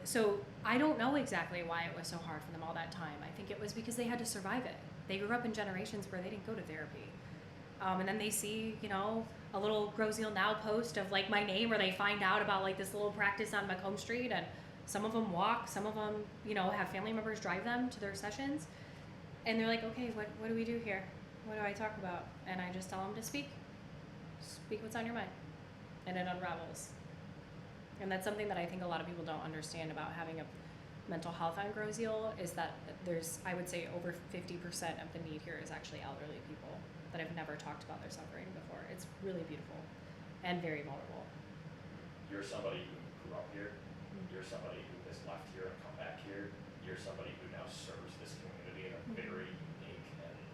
So I don't know exactly why it was so hard for them all that time. I think it was because they had to survive it. They grew up in generations where they didn't go to therapy. And then they see, a little Grow Zeal Now post of like my name, or they find out about like this little practice on Macomb Street, and some of them walk, some of them, have family members drive them to their sessions, and they're like, okay, what do we do here? What do I talk about? And I just tell them to speak what's on your mind, and it unravels. And that's something that I think a lot of people don't understand about having a mental health on Grow Zeal, is that there's, I would say, over 50% of the need here is actually elderly people that have never talked about their suffering before. It's really beautiful and very vulnerable. You're somebody who grew up here. You're somebody who has left here and come back here. You're somebody who now serves this community in a very unique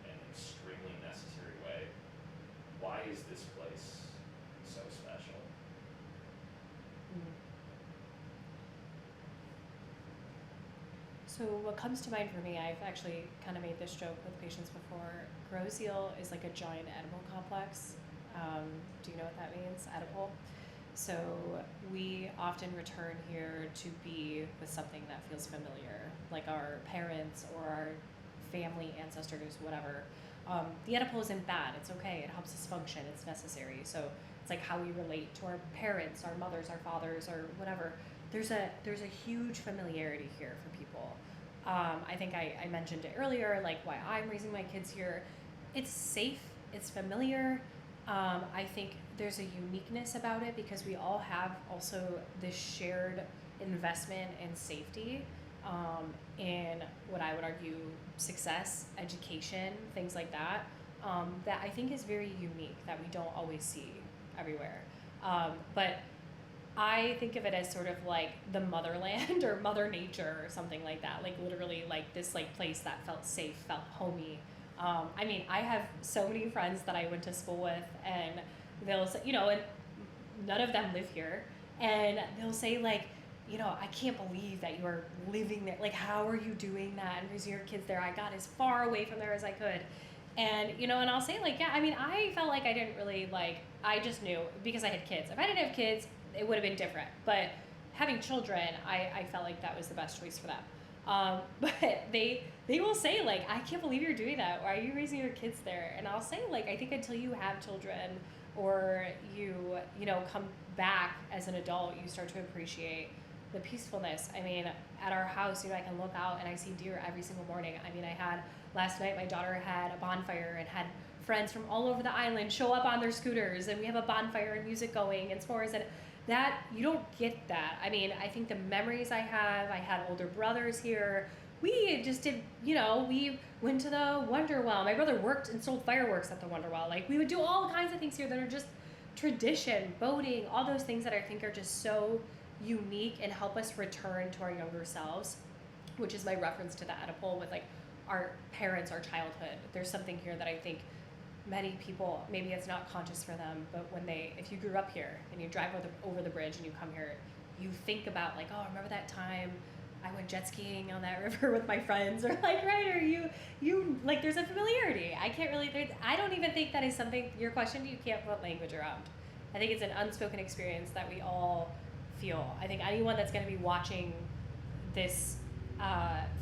and extremely necessary way. Why is this place so special? So what comes to mind for me, I've actually kind of made this joke with patients before. Grow Zeal is like a giant edible complex. Do you know what that means, edible? So we often return here to be with something that feels familiar, like our parents or our family ancestors, whatever. The edible isn't bad, it's okay, it helps us function, it's necessary. So it's like how we relate to our parents, our mothers, our fathers, or whatever. There's a huge familiarity here for people. I think I mentioned it earlier, like why I'm raising my kids here. It's safe, it's familiar. I think there's a uniqueness about it because we all have also this shared investment in safety, in what I would argue success, education, things like that, that I think is very unique, that we don't always see everywhere. But I think of it as sort of like the motherland or Mother Nature or something like that, like literally like this like place that felt safe, felt homey. I mean, I have so many friends that I went to school with, and they'll say, and none of them live here, and they'll say like, I can't believe that you are living there. Like, how are you doing that and raising your kids there? I got as far away from there as I could. And, and I'll say like, yeah, I mean, I felt like I didn't really I just knew because I had kids. If I didn't have kids, it would have been different. But having children, I felt like that was the best choice for them. But they will say like, I can't believe you're doing that. Why are you raising your kids there? And I'll say like, I think until you have children or you come back as an adult, you start to appreciate the peacefulness. I mean, at our house, I can look out and I see deer every single morning. I mean, last night my daughter had a bonfire and had friends from all over the island show up on their scooters, and we have a bonfire and music going and s'mores, and that, you don't get that. I mean, I think the memories I had older brothers here. We just did, we went to the Wonder Well. My brother worked and sold fireworks at the Wonder Well. Like, we would do all kinds of things here that are just tradition, boating, all those things that I think are just so unique and help us return to our younger selves, which is my reference to the Oedipal with like our parents, our childhood. There's something here that I think many people, maybe it's not conscious for them, but if you grew up here and you drive over the bridge and you come here, you think about like, oh, remember that time I went jet skiing on that river with my friends, or like, right, or you like, there's a familiarity. I don't even think that is something, your question, you can't put language around. I think it's an unspoken experience that we all feel. I think anyone that's going to be watching this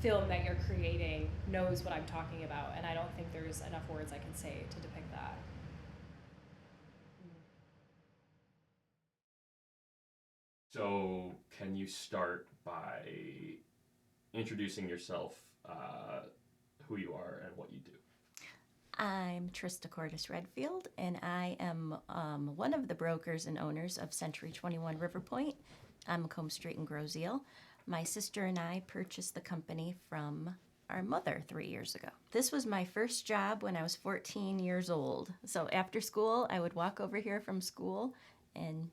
film that you're creating knows what I'm talking about, and I don't think there's enough words I can say to depict that. So can you start by introducing yourself, who you are and what you do? I'm Trista Cortis-Redfield, and I am one of the brokers and owners of Century 21 River Point on Macomb Street in Grow Zeal. My sister and I purchased the company from our mother 3 years ago. This was my first job when I was 14 years old. So after school, I would walk over here from school and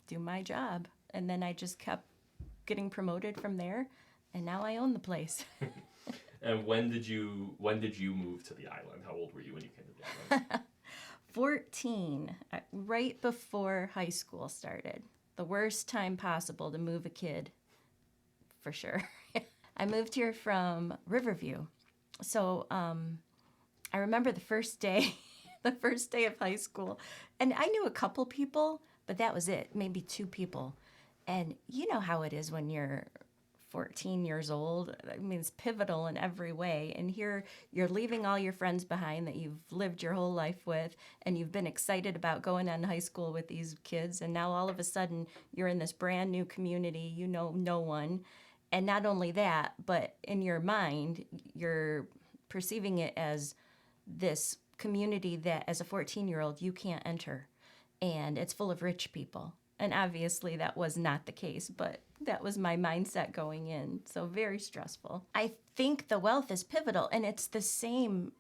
do my job. And then I just kept getting promoted from there, and now I own the place. And when did you move to the island? How old were you when you came to the island? 14, right before high school started. The worst time possible to move a kid, for sure. I moved here from Riverview. So I remember the first day, the first day of high school. And I knew a couple people, but that was it, maybe 2 people. And you know how it is when you're 14 years old. I mean, it's pivotal in every way. And here you're leaving all your friends behind that you've lived your whole life with, and you've been excited about going on high school with these kids. And now all of a sudden you're in this brand new community, you know no one. And not only that, but in your mind, you're perceiving it as this community that as a 14-year-old you can't enter. And it's full of rich people. And obviously that was not the case, but that was my mindset going in. So very stressful. I think the wealth is pivotal, and it's the same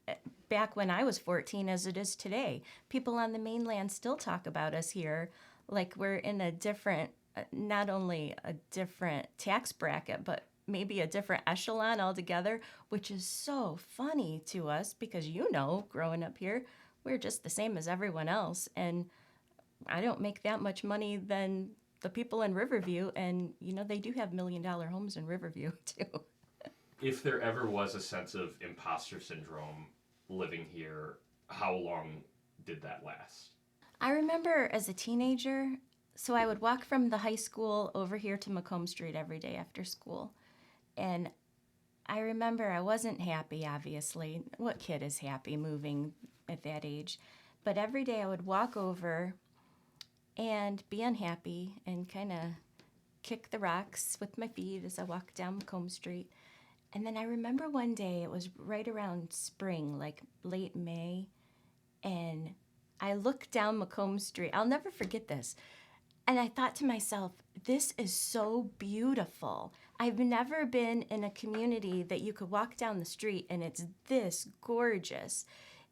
back when I was 14 as it is today. People on the mainland still talk about us here like we're in a different, not only a different tax bracket, but maybe a different echelon altogether, which is so funny to us because, you know, growing up here, we're just the same as everyone else. And I don't make that much money than the people in Riverview, and you know they do have $1 million homes in Riverview too. If there ever was a sense of imposter syndrome living here, how long did that last? I remember as a teenager, so I would walk from the high school over here to Macomb Street every day after school, and I remember I wasn't happy, obviously. What kid is happy moving at that age? But every day I would walk over and be unhappy and kind of kick the rocks with my feet as I walked down Macomb Street. And then I remember one day, it was right around spring, like late May, and I looked down Macomb Street. I'll never forget this. And I thought to myself, this is so beautiful. I've never been in a community that you could walk down the street and it's this gorgeous.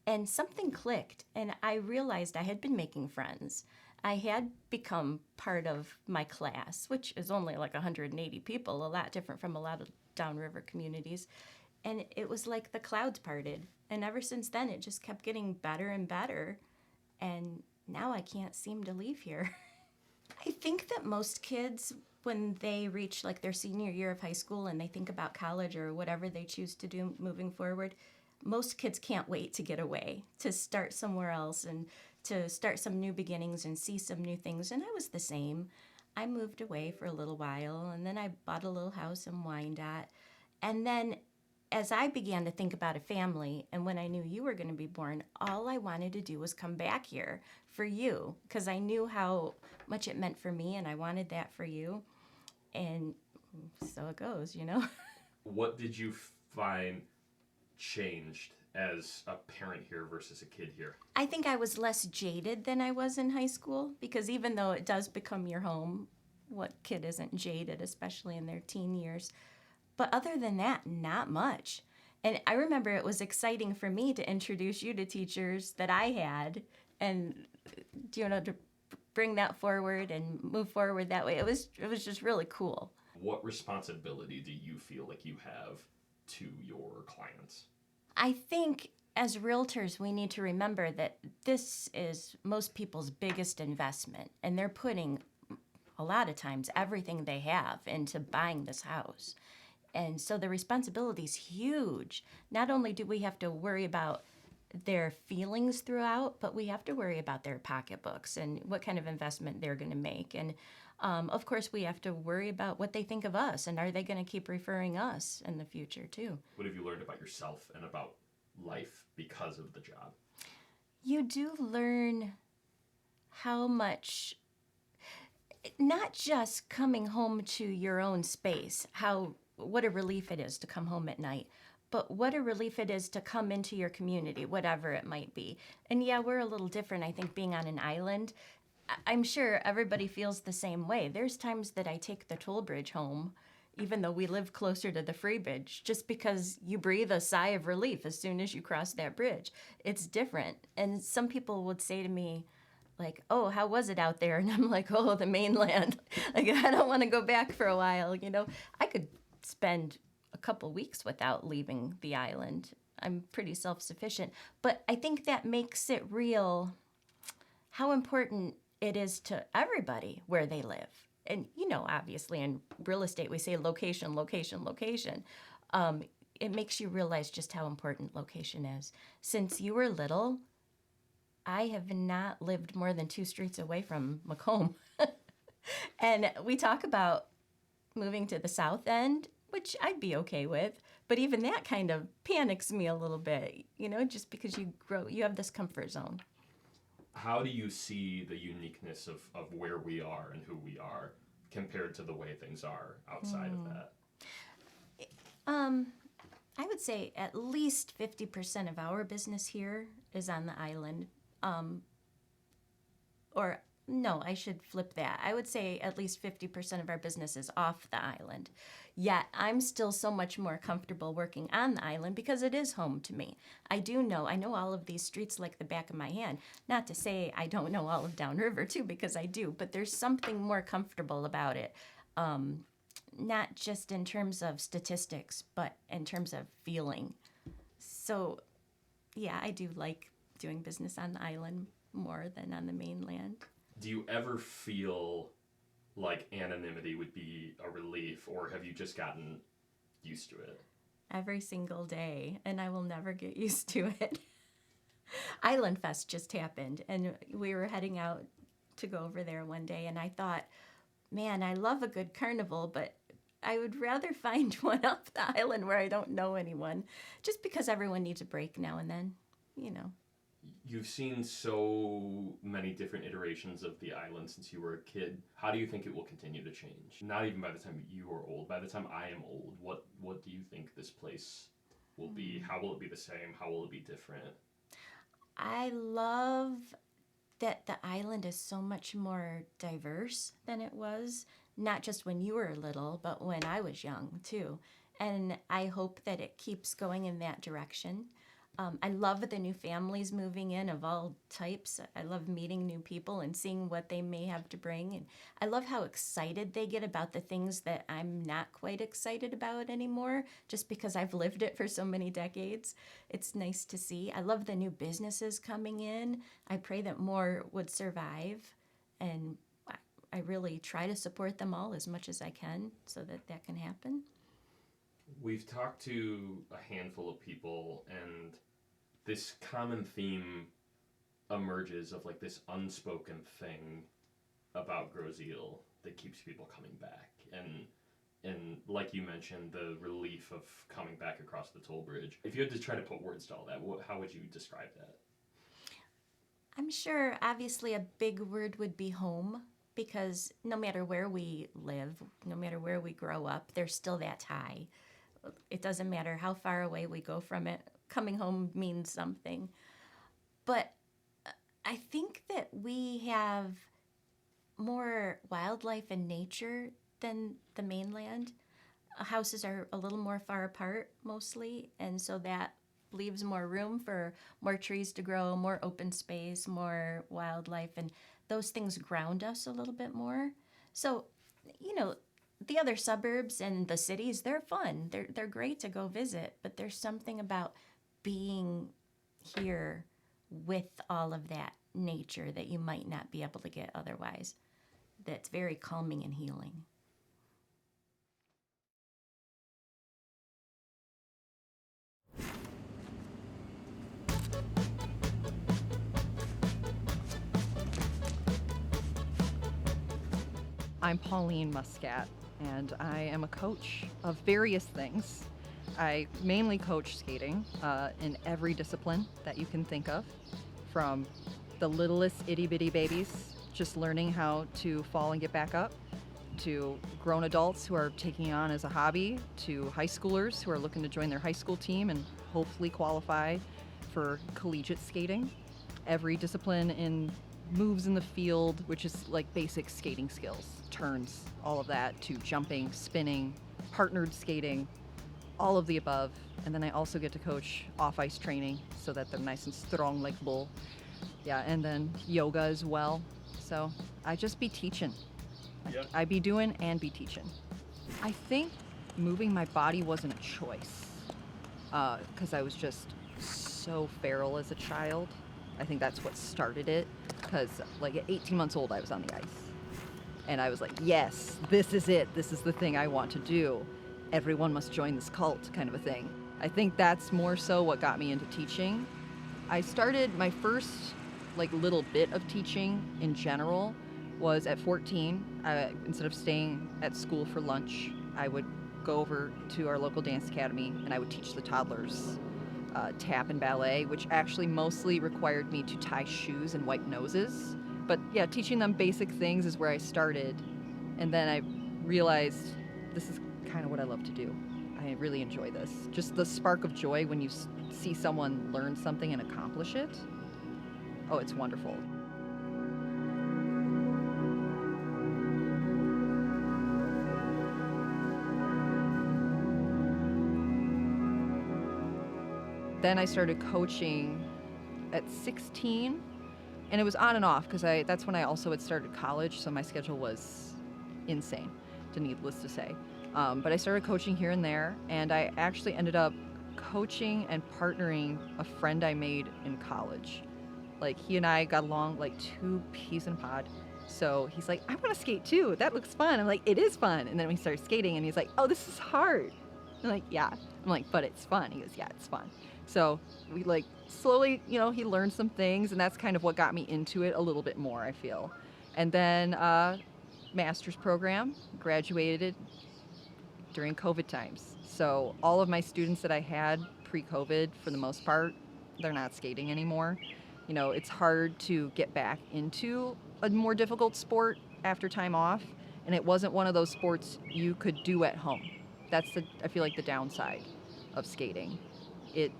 And something clicked, and I realized I had been making friends. I had become part of my class, which is only like 180 people, a lot different from a lot of downriver communities. And it was like the clouds parted. And ever since then, it just kept getting better and better. And now I can't seem to leave here. I think that most kids, when they reach like their senior year of high school and they think about college or whatever they choose to do moving forward, most kids can't wait to get away, to start somewhere else and to start some new beginnings and see some new things. And I was the same. I moved away for a little while, and then I bought a little house in Wyandotte. And then as I began to think about a family, and when I knew you were going to be born, all I wanted to do was come back here for you, because I knew how much it meant for me, and I wanted that for you. And so it goes, you know? What did you find changed as a parent here versus a kid here? I think I was less jaded than I was in high school, because even though it does become your home, what kid isn't jaded, especially in their teen years? But other than that, not much. And I remember it was exciting for me to introduce you to teachers that I had and, you know, to bring that forward and move forward that way. It was just really cool. What responsibility do you feel like you have to your clients? I think as realtors, we need to remember that this is most people's biggest investment, and they're putting a lot of times everything they have into buying this house. And so the responsibility is huge. Not only do we have to worry about their feelings throughout, but we have to worry about their pocketbooks and what kind of investment they're going to make. And of course, we have to worry about what they think of us, and are they going to keep referring us in the future too? What have you learned about yourself and about life because of the job? You do learn how much, not just coming home to your own space, what a relief it is to come home at night, but what a relief it is to come into your community, whatever it might be. And yeah, we're a little different, I think, being on an island. I'm sure everybody feels the same way. There's times that I take the toll bridge home, even though we live closer to the free bridge, just because you breathe a sigh of relief as soon as you cross that bridge. It's different. And some people would say to me, like, oh, how was it out there? And I'm like, oh, the mainland. Like, I don't want to go back for a while, you know. I could spend a couple weeks without leaving the island. I'm pretty self-sufficient. But I think that makes it real how important it is to everybody where they live. And, obviously in real estate, we say location, location, location. It makes you realize just how important location is. Since you were little, I have not lived more than 2 streets away from Macomb. And we talk about moving to the south end, which I'd be okay with. But even that kind of panics me a little bit, just because you have this comfort zone. How do you see the uniqueness of where we are and who we are compared to the way things are outside of that? I would say at least 50% of our business here is on the island. Or no, I should flip that. I would say at least 50% of our business is off the island. Yet I'm still so much more comfortable working on the island because it is home to me. I know all of these streets like the back of my hand. Not to say I don't know all of downriver too, because I do, but there's something more comfortable about it. Not just in terms of statistics, but in terms of feeling. So, yeah, I do like doing business on the island more than on the mainland. Do you ever feel like anonymity would be a relief, or have you just gotten used to it? Every single day, and I will never get used to it. Island Fest just happened, and we were heading out to go over there one day, and I thought, man, I love a good carnival, but I would rather find one up the island where I don't know anyone, just because everyone needs a break now and then, You've seen so many different iterations of the island since you were a kid. How do you think it will continue to change? Not even by the time you are old. By the time I am old, what do you think this place will be? How will it be the same? How will it be different? I love that the island is so much more diverse than it was, not just when you were little, but when I was young too. And I hope that it keeps going in that direction. I love the new families moving in of all types. I love meeting new people and seeing what they may have to bring. And I love how excited they get about the things that I'm not quite excited about anymore, just because I've lived it for so many decades. It's nice to see. I love the new businesses coming in. I pray that more would survive. And I really try to support them all as much as I can so that that can happen. We've talked to a handful of people, and this common theme emerges of like this unspoken thing about Groseal that keeps people coming back. And like you mentioned, the relief of coming back across the toll bridge. If you had to try to put words to all that, how would you describe that? I'm sure obviously a big word would be home, because no matter where we live, no matter where we grow up, there's still that tie. It doesn't matter how far away we go from it. Coming home means something. But I think that we have more wildlife and nature than the mainland. Houses are a little more far apart mostly, and so that leaves more room for more trees to grow, more open space, more wildlife, and those things ground us a little bit more. So, the other suburbs and the cities, they're fun. They're great to go visit, but there's something about being here with all of that nature that you might not be able to get otherwise. That's very calming and healing. I'm Pauline Muscat, and I am a coach of various things. I mainly coach skating in every discipline that you can think of, from the littlest itty-bitty babies just learning how to fall and get back up, to grown adults who are taking on as a hobby, to high schoolers who are looking to join their high school team and hopefully qualify for collegiate skating. Every discipline in moves in the field, which is like basic skating skills, turns, all of that, to jumping, spinning, partnered skating, all of the above. And then I also get to coach off-ice training so that they're nice and strong like bull. Yeah, and then yoga as well. So I just be teaching. Yeah. I be doing and be teaching. I think moving my body wasn't a choice, because I was just so feral as a child. I think that's what started it, because like at 18 months old, I was on the ice. And I was like, yes, this is it. This is the thing I want to do. Everyone must join this cult, kind of a thing. I think that's more so what got me into teaching. I started my first like little bit of teaching in general was at 14. Instead of staying at school for lunch, I would go over to our local dance academy and I would teach the toddlers tap and ballet, which actually mostly required me to tie shoes and wipe noses. But yeah, teaching them basic things is where I started. And then I realized this is kind of what I love to do. I really enjoy this. Just the spark of joy when you see someone learn something and accomplish it. Oh, it's wonderful. Then I started coaching at 16. And it was on and off because that's when I also had started college, so my schedule was insane, needless to say. But I started coaching here and there, and I actually ended up coaching and partnering a friend I made in college. Like, he and I got along like two peas in a pod. So he's like, I want to skate too. That looks fun. I'm like, it is fun. And then we started skating, and he's like, oh, this is hard. I'm like, yeah. I'm like, but it's fun. He goes, yeah, it's fun. So we like slowly, he learned some things, and that's kind of what got me into it a little bit more, I feel. And then master's program, graduated during COVID times. So all of my students that I had pre-COVID, for the most part, they're not skating anymore. It's hard to get back into a more difficult sport after time off, and it wasn't one of those sports you could do at home. That's I feel like the downside of skating. It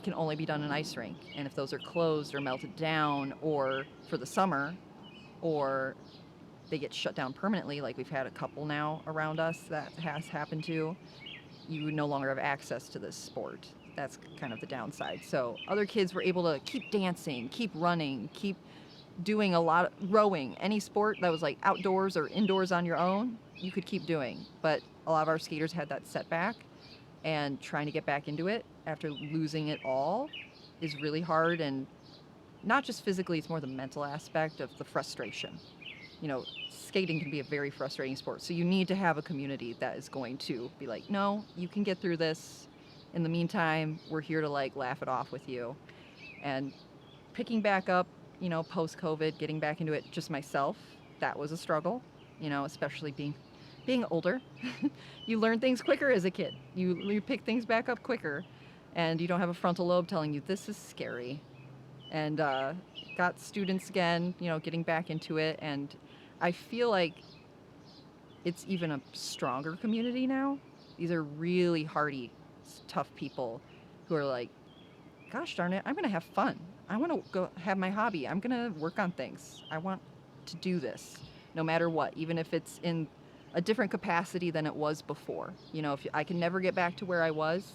can only be done in an ice rink, and if those are closed or melted down or for the summer, or they get shut down permanently, like we've had a couple now around us that has happened to, you no longer have access to this sport. That's kind of the downside. So other kids were able to keep dancing, keep running, keep doing a lot of rowing. Any sport that was like outdoors or indoors on your own, you could keep doing. But a lot of our skaters had that setback, and trying to get back into it after losing it all is really hard. And not just physically, it's more the mental aspect of the frustration. Skating can be a very frustrating sport. So you need to have a community that is going to be like, no, you can get through this. In the meantime, we're here to like laugh it off with you. And picking back up, post-COVID, getting back into it just myself, that was a struggle, especially being older. You learn things quicker as a kid. You pick things back up quicker, and you don't have a frontal lobe telling you this is scary. And got students again, getting back into it, and I feel like it's even a stronger community now. These are really hardy, tough people who are like, gosh darn it, I'm gonna have fun. I want to go have my hobby. I'm gonna work on things. I want to do this no matter what, even if it's in a different capacity than it was before. If I can never get back to where I was,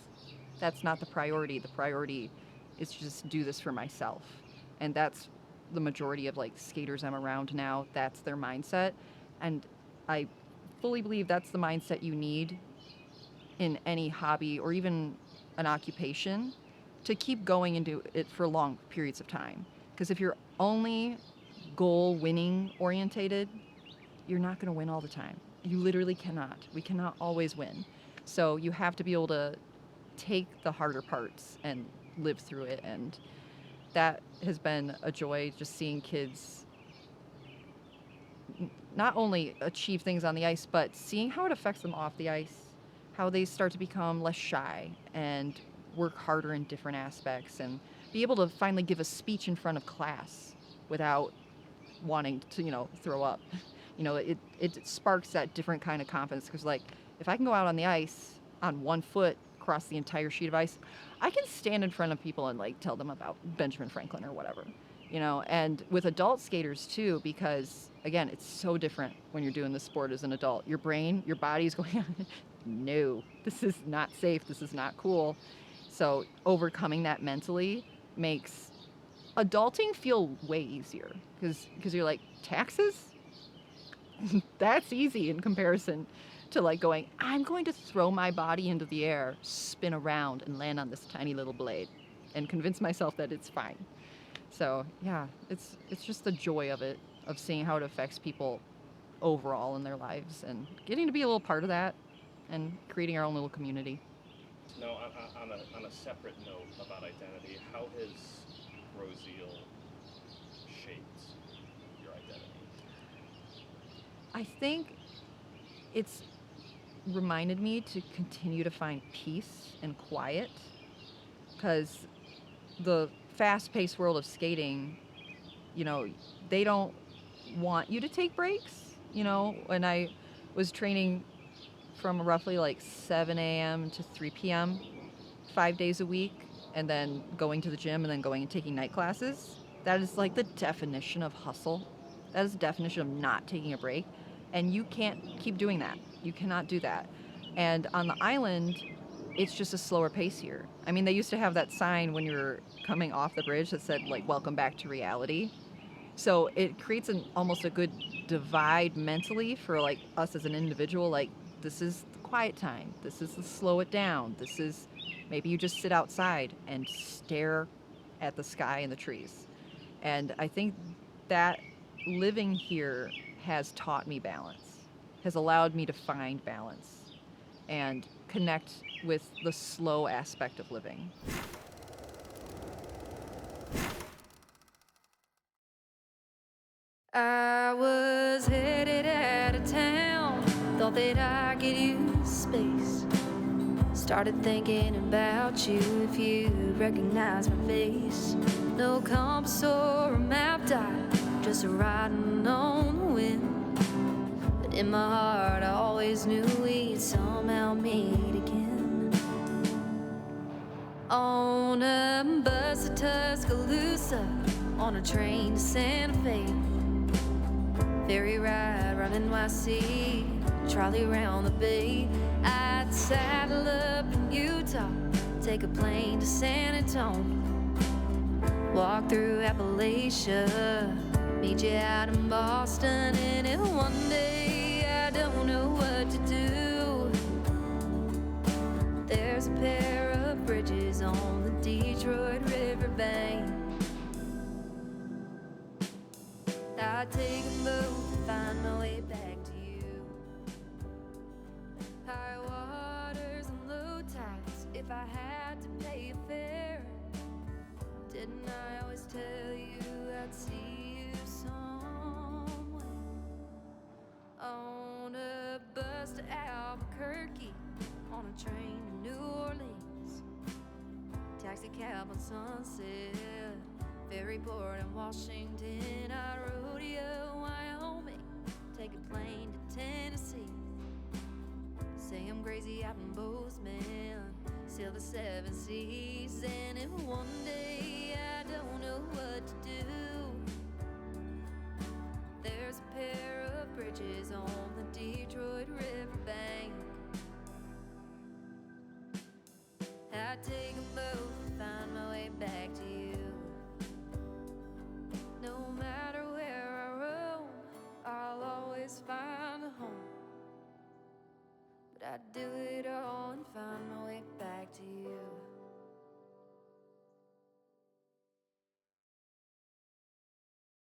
that's not the priority. The priority is to just do this for myself. And that's the majority of like skaters I'm around now. That's their mindset. And I fully believe that's the mindset you need in any hobby or even an occupation to keep going into it for long periods of time. Because if you're only goal winning orientated, you're not going to win all the time. You literally cannot. We cannot always win. So you have to be able to take the harder parts and live through it. And that has been a joy, just seeing kids not only achieve things on the ice, but seeing how it affects them off the ice, how they start to become less shy and work harder in different aspects, and be able to finally give a speech in front of class without wanting to, throw up. It sparks that different kind of confidence, because like, if I can go out on the ice on one foot across the entire sheet of ice, I can stand in front of people and like tell them about Benjamin Franklin or whatever, and with adult skaters too, because again, it's so different when you're doing this sport as an adult. Your brain, your body's going, no, this is not safe. This is not cool. So overcoming that mentally makes adulting feel way easier, because you're like, taxes? That's easy in comparison to like going, I'm going to throw my body into the air, spin around, and land on this tiny little blade and convince myself that it's fine. So yeah, it's just the joy of it, of seeing how it affects people overall in their lives, and getting to be a little part of that, and creating our own little community. No, on a separate note about identity, how has Roseal shaped your identity? I think it's reminded me to continue to find peace and quiet, because the fast-paced world of skating, they don't want you to take breaks. When I was training from roughly like 7 a.m. to 3 p.m. 5 days a week, and then going to the gym and then going and taking night classes, that is like the definition of hustle. That is the definition of not taking a break. And you can't keep doing that. You cannot do that. And on the island, it's just a slower pace here. I mean, they used to have that sign when you were coming off the bridge that said, like, welcome back to reality. So it creates almost a good divide mentally for, like, us as an individual. Like, this is the quiet time. This is the slow it down. This is maybe you just sit outside and stare at the sky and the trees. And I think that living here has taught me balance, has allowed me to find balance and connect with the slow aspect of living. I was headed out of town, thought that I could use space. Started thinking about you, if you recognize my face. No compass or a map dial, just riding on the wind. But in my heart I always knew we'd somehow meet again. On a bus to Tuscaloosa, on a train to Santa Fe. Ferry ride round NYC, trolley around the bay. I'd saddle up in Utah, take a plane to San Antonio. Walk through Appalachia, meet you out in Boston. And if one day I don't know what to do, there's a pair of bridges on the Detroit riverbank. I'd take a boat to find my way back to you. High waters and low tides, if I had to pay a fare. Didn't I always tell you I'd see you somewhere? On a bus to Albuquerque, on a train to New Orleans. Taxi cab on Sunset, ferry port in Washington. I rodeo Wyoming, take a plane to Tennessee. Say I'm crazy out in Bozeman, sail the 7 seas. And if one day I don't know what to do, there's a pair of bridges on the Detroit riverbank. I'd take a boat to find my way back to you. No matter where I roam, I'll always find a home. But I'd do it all and find my way